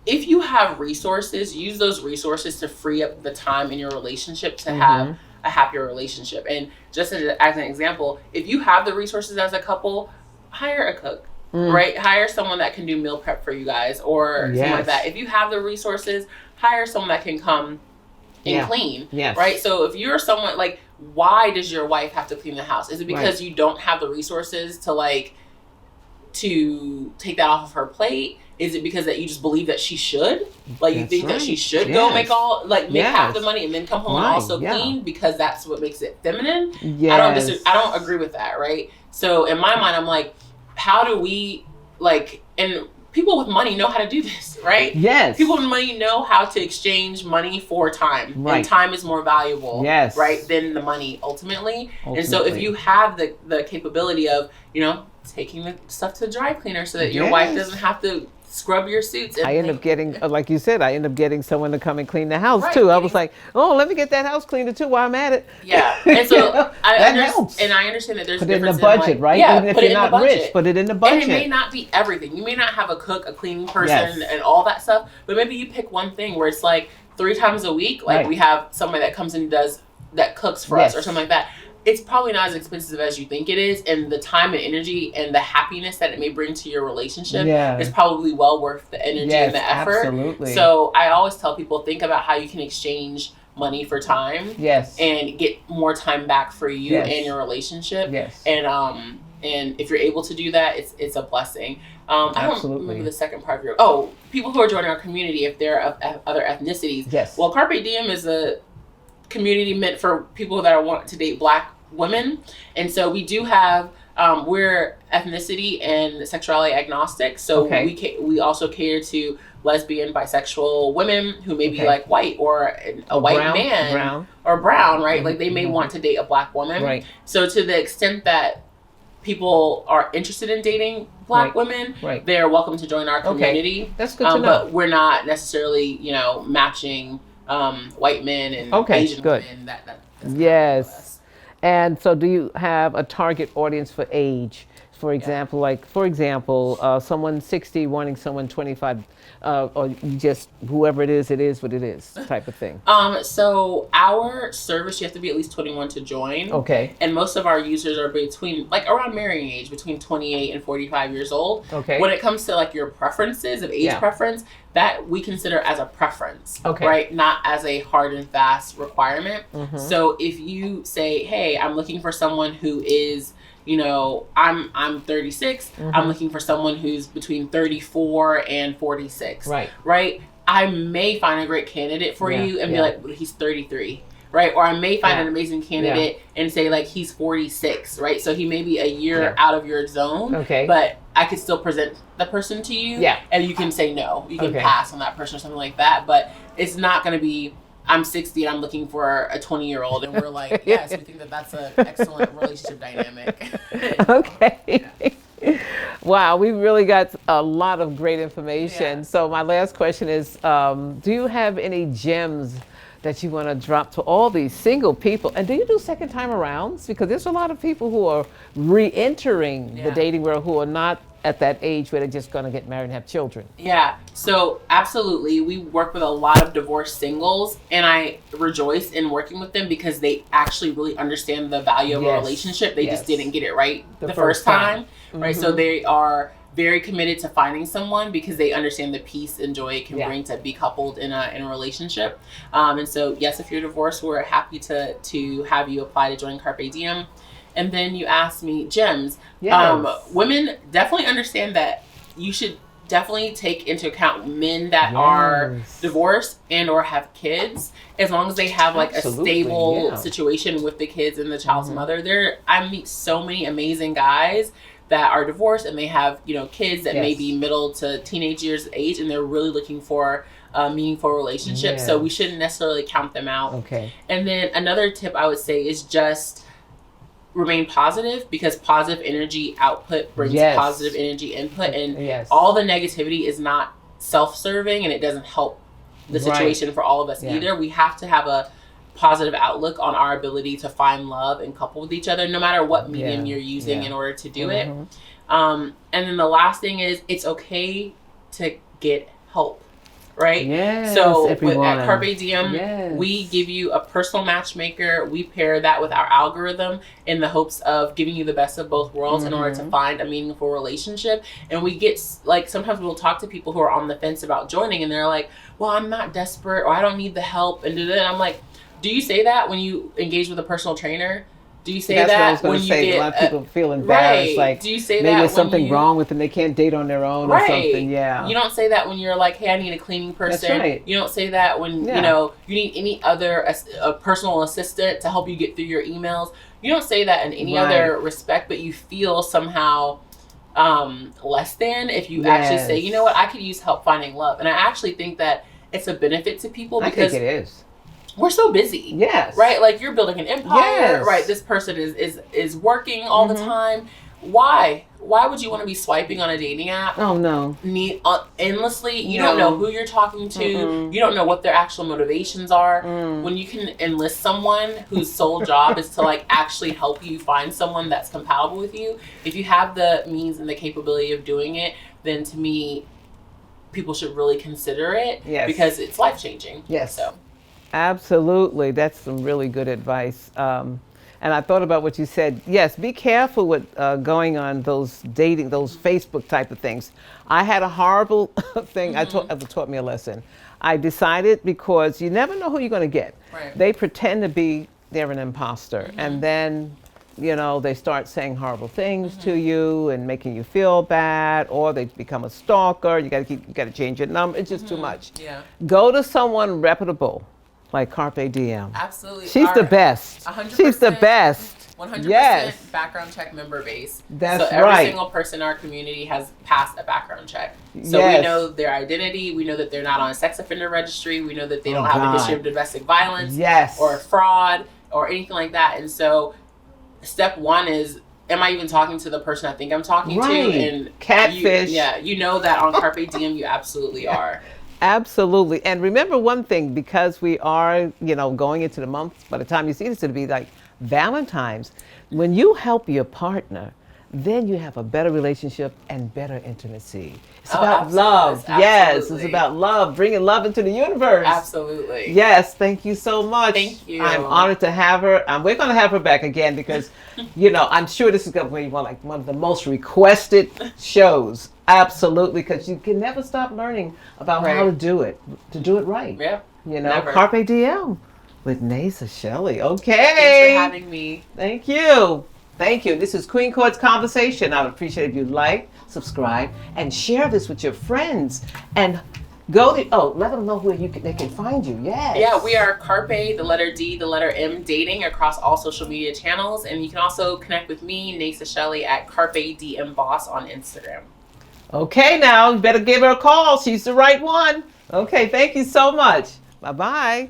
if you have resources, use those resources to free up the time in your relationship to have a happier relationship. And just as an example, if you have the resources as a couple, hire a cook, right? Hire someone that can do meal prep for you guys or something like that. If you have the resources, hire someone that can come and clean, right? So if you're someone like, why does your wife have to clean the house? Is it because you don't have the resources to like, to take that off of her plate? Is it because that you just believe that she should? Like you think that she should go make make half the money and then come home and also clean because that's what makes it feminine? I don't agree with that, right? So in my mind, I'm like, how do we like, and people with money know how to do this, right? Yes. People with money know how to exchange money for time. Right. And time is more valuable, right, than the money ultimately. And so if you have the capability of, you know, taking the stuff to the dry cleaner so that your wife doesn't have to scrub your suits. And I end up getting, like you said, I end up getting someone to come and clean the house too. I was like, oh, let me get that house cleaner too while I'm at it. Yeah. And so that helps. And I understand that there's put it in the difference budget, like, right? Yeah, even if you're not rich, put it in the budget. And it may not be everything. You may not have a cook, a cleaning person, Yes. and all that stuff, but maybe you pick one thing where it's like, 3 times a week, like Right. we have somebody that comes and that cooks for us or something like that, it's probably not as expensive as you think it is, and the time and energy and the happiness that it may bring to your relationship is probably well worth the energy and the effort. Absolutely. So I always tell people, think about how you can exchange money for time and get more time back for you and your relationship. And if you're able to do that, it's a blessing. I don't remember the second part of your people who are joining our community if they're of other ethnicities. Well, CarpeDM is a community meant for people that want to date Black women, and so we do have we're ethnicity and sexuality agnostic, so we also cater to lesbian, bisexual women who may be like white or a white man or brown, right? Like they may want to date a Black woman, right? So to the extent that people are interested in dating Black women, they're welcome to join our community. That's good to know. But we're not necessarily, matching white men and Asian women. That And so do you have a target audience for age? For example, someone 60 wanting someone 25, or you just, whoever it is what it is type of thing. So our service, you have to be at least 21 to join. And most of our users are between, around marrying age, between 28 and 45 years old. When it comes to your preferences of age preference, that we consider as a preference, right? Not as a hard and fast requirement. So if you say, hey, I'm looking for someone who is, I'm 36. I'm looking for someone who's between 34 and 46. Right. I may find a great candidate for you and be like, well, he's 33. Right. Or I may find an amazing candidate and say he's 46. Right. So he may be a year out of your zone. But I could still present the person to you. And you can say no. You can pass on that person or something like that. But it's not going to be, I'm 60 and I'm looking for a 20-year-old, and we're like, yes, we think that that's an excellent relationship dynamic. Wow, we really got a lot of great information. So my last question is, do you have any gems that you want to drop to all these single people? And do you do second time arounds? Because there's a lot of people who are re-entering the dating world who are not at that age where they're just going to get married and have children. So absolutely. We work with a lot of divorced singles, and I rejoice in working with them because they actually really understand the value of a relationship. They just didn't get it right the first time. Right. So they are very committed to finding someone because they understand the peace and joy it can bring to be coupled in a relationship. And so, yes, if you're divorced, we're happy to have you apply to join CarpeDM. And then you asked me gems. Women definitely understand that you should definitely take into account men that are divorced and or have kids, as long as they have a stable situation with the kids and the child's mother. I meet so many amazing guys that are divorced and they have kids that may be middle to teenage years of age, and they're really looking for a meaningful relationship. So we shouldn't necessarily count them out. And then another tip I would say is just remain positive, because positive energy output brings positive energy input, and all the negativity is not self-serving, and it doesn't help the situation for all of us either. We have to have a positive outlook on our ability to find love and couple with each other, no matter what medium you're using in order to do it. And then the last thing is, it's okay to get help. Right? So at CarpeDM, we give you a personal matchmaker. We pair that with our algorithm in the hopes of giving you the best of both worlds in order to find a meaningful relationship. And we get, sometimes we'll talk to people who are on the fence about joining, and they're like, well, I'm not desperate, or I don't need the help. And I'm like, do you say that when you engage with a personal trainer? Do you say that when you get a lot of people feel embarrassed, do you say maybe that there's something wrong with them, they can't date on their own or something? You don't say that when you're like, hey, I need a cleaning person. You don't say that when you need any other a personal assistant to help you get through your emails. You don't say that in any other respect, but you feel somehow less than if you actually say, you know what, I could use help finding love. And I actually think that it's a benefit to people because I think it is. We're so busy. Right? You're building an empire. Right? This person is working all the time. Why? Why would you want to be swiping on a dating app? Oh, no. Endlessly? You don't know who you're talking to. You don't know what their actual motivations are. When you can enlist someone whose sole job is to actually help you find someone that's compatible with you, if you have the means and the capability of doing it, then to me, people should really consider it because it's life-changing. Yes. So. Absolutely. That's some really good advice. And I thought about what you said. Yes, be careful with going on those dating, those Facebook type of things. I had a horrible thing. It taught me a lesson. I decided because you never know who you're going to get. Right. They pretend to be, they're an imposter. And then, you know, they start saying horrible things to you and making you feel bad, or they become a stalker. You got to change your number. It's just too much. Yeah. Go to someone reputable, like CarpeDM. Absolutely. She's the best. 100%. She's the best. 100% Yes. background check member base. That's so every right. single person in our community has passed a background check. So Yes. we know their identity. We know that they're not on a sex offender registry. We know that they don't have God. a history of domestic violence Yes. or fraud or anything like that. And so step one is, am I even talking to the person I think I'm talking Right. to? And Catfish. you know that on CarpeDM you absolutely are. Absolutely. And remember one thing, because we are, you know, going into the month, by the time you see this, it'll be like Valentine's. When you help your partner, then you have a better relationship and better intimacy. It's about love. Yes, it's about love, bringing love into the universe. Absolutely. Yes, thank you so much. Thank you. I'm honored to have her. We're going to have her back again because, you know, I'm sure this is going to be one of the most requested shows. Absolutely, because you can never stop learning about how to do it right. Yeah. You know, never. CarpeDM with Nazas Shelley. Okay. Thanks for having me. Thank you. Thank you. This is Queen Court's Conversation. I would appreciate if you like, subscribe, and share this with your friends. And let them know where they can find you. Yes. Yeah, we are Carpe, the letter D, the letter M, dating across all social media channels. And you can also connect with me, Nazas Shelley, at CarpeDM Boss on Instagram. Okay, now you better give her a call. She's the right one. Okay, thank you so much. Bye-bye.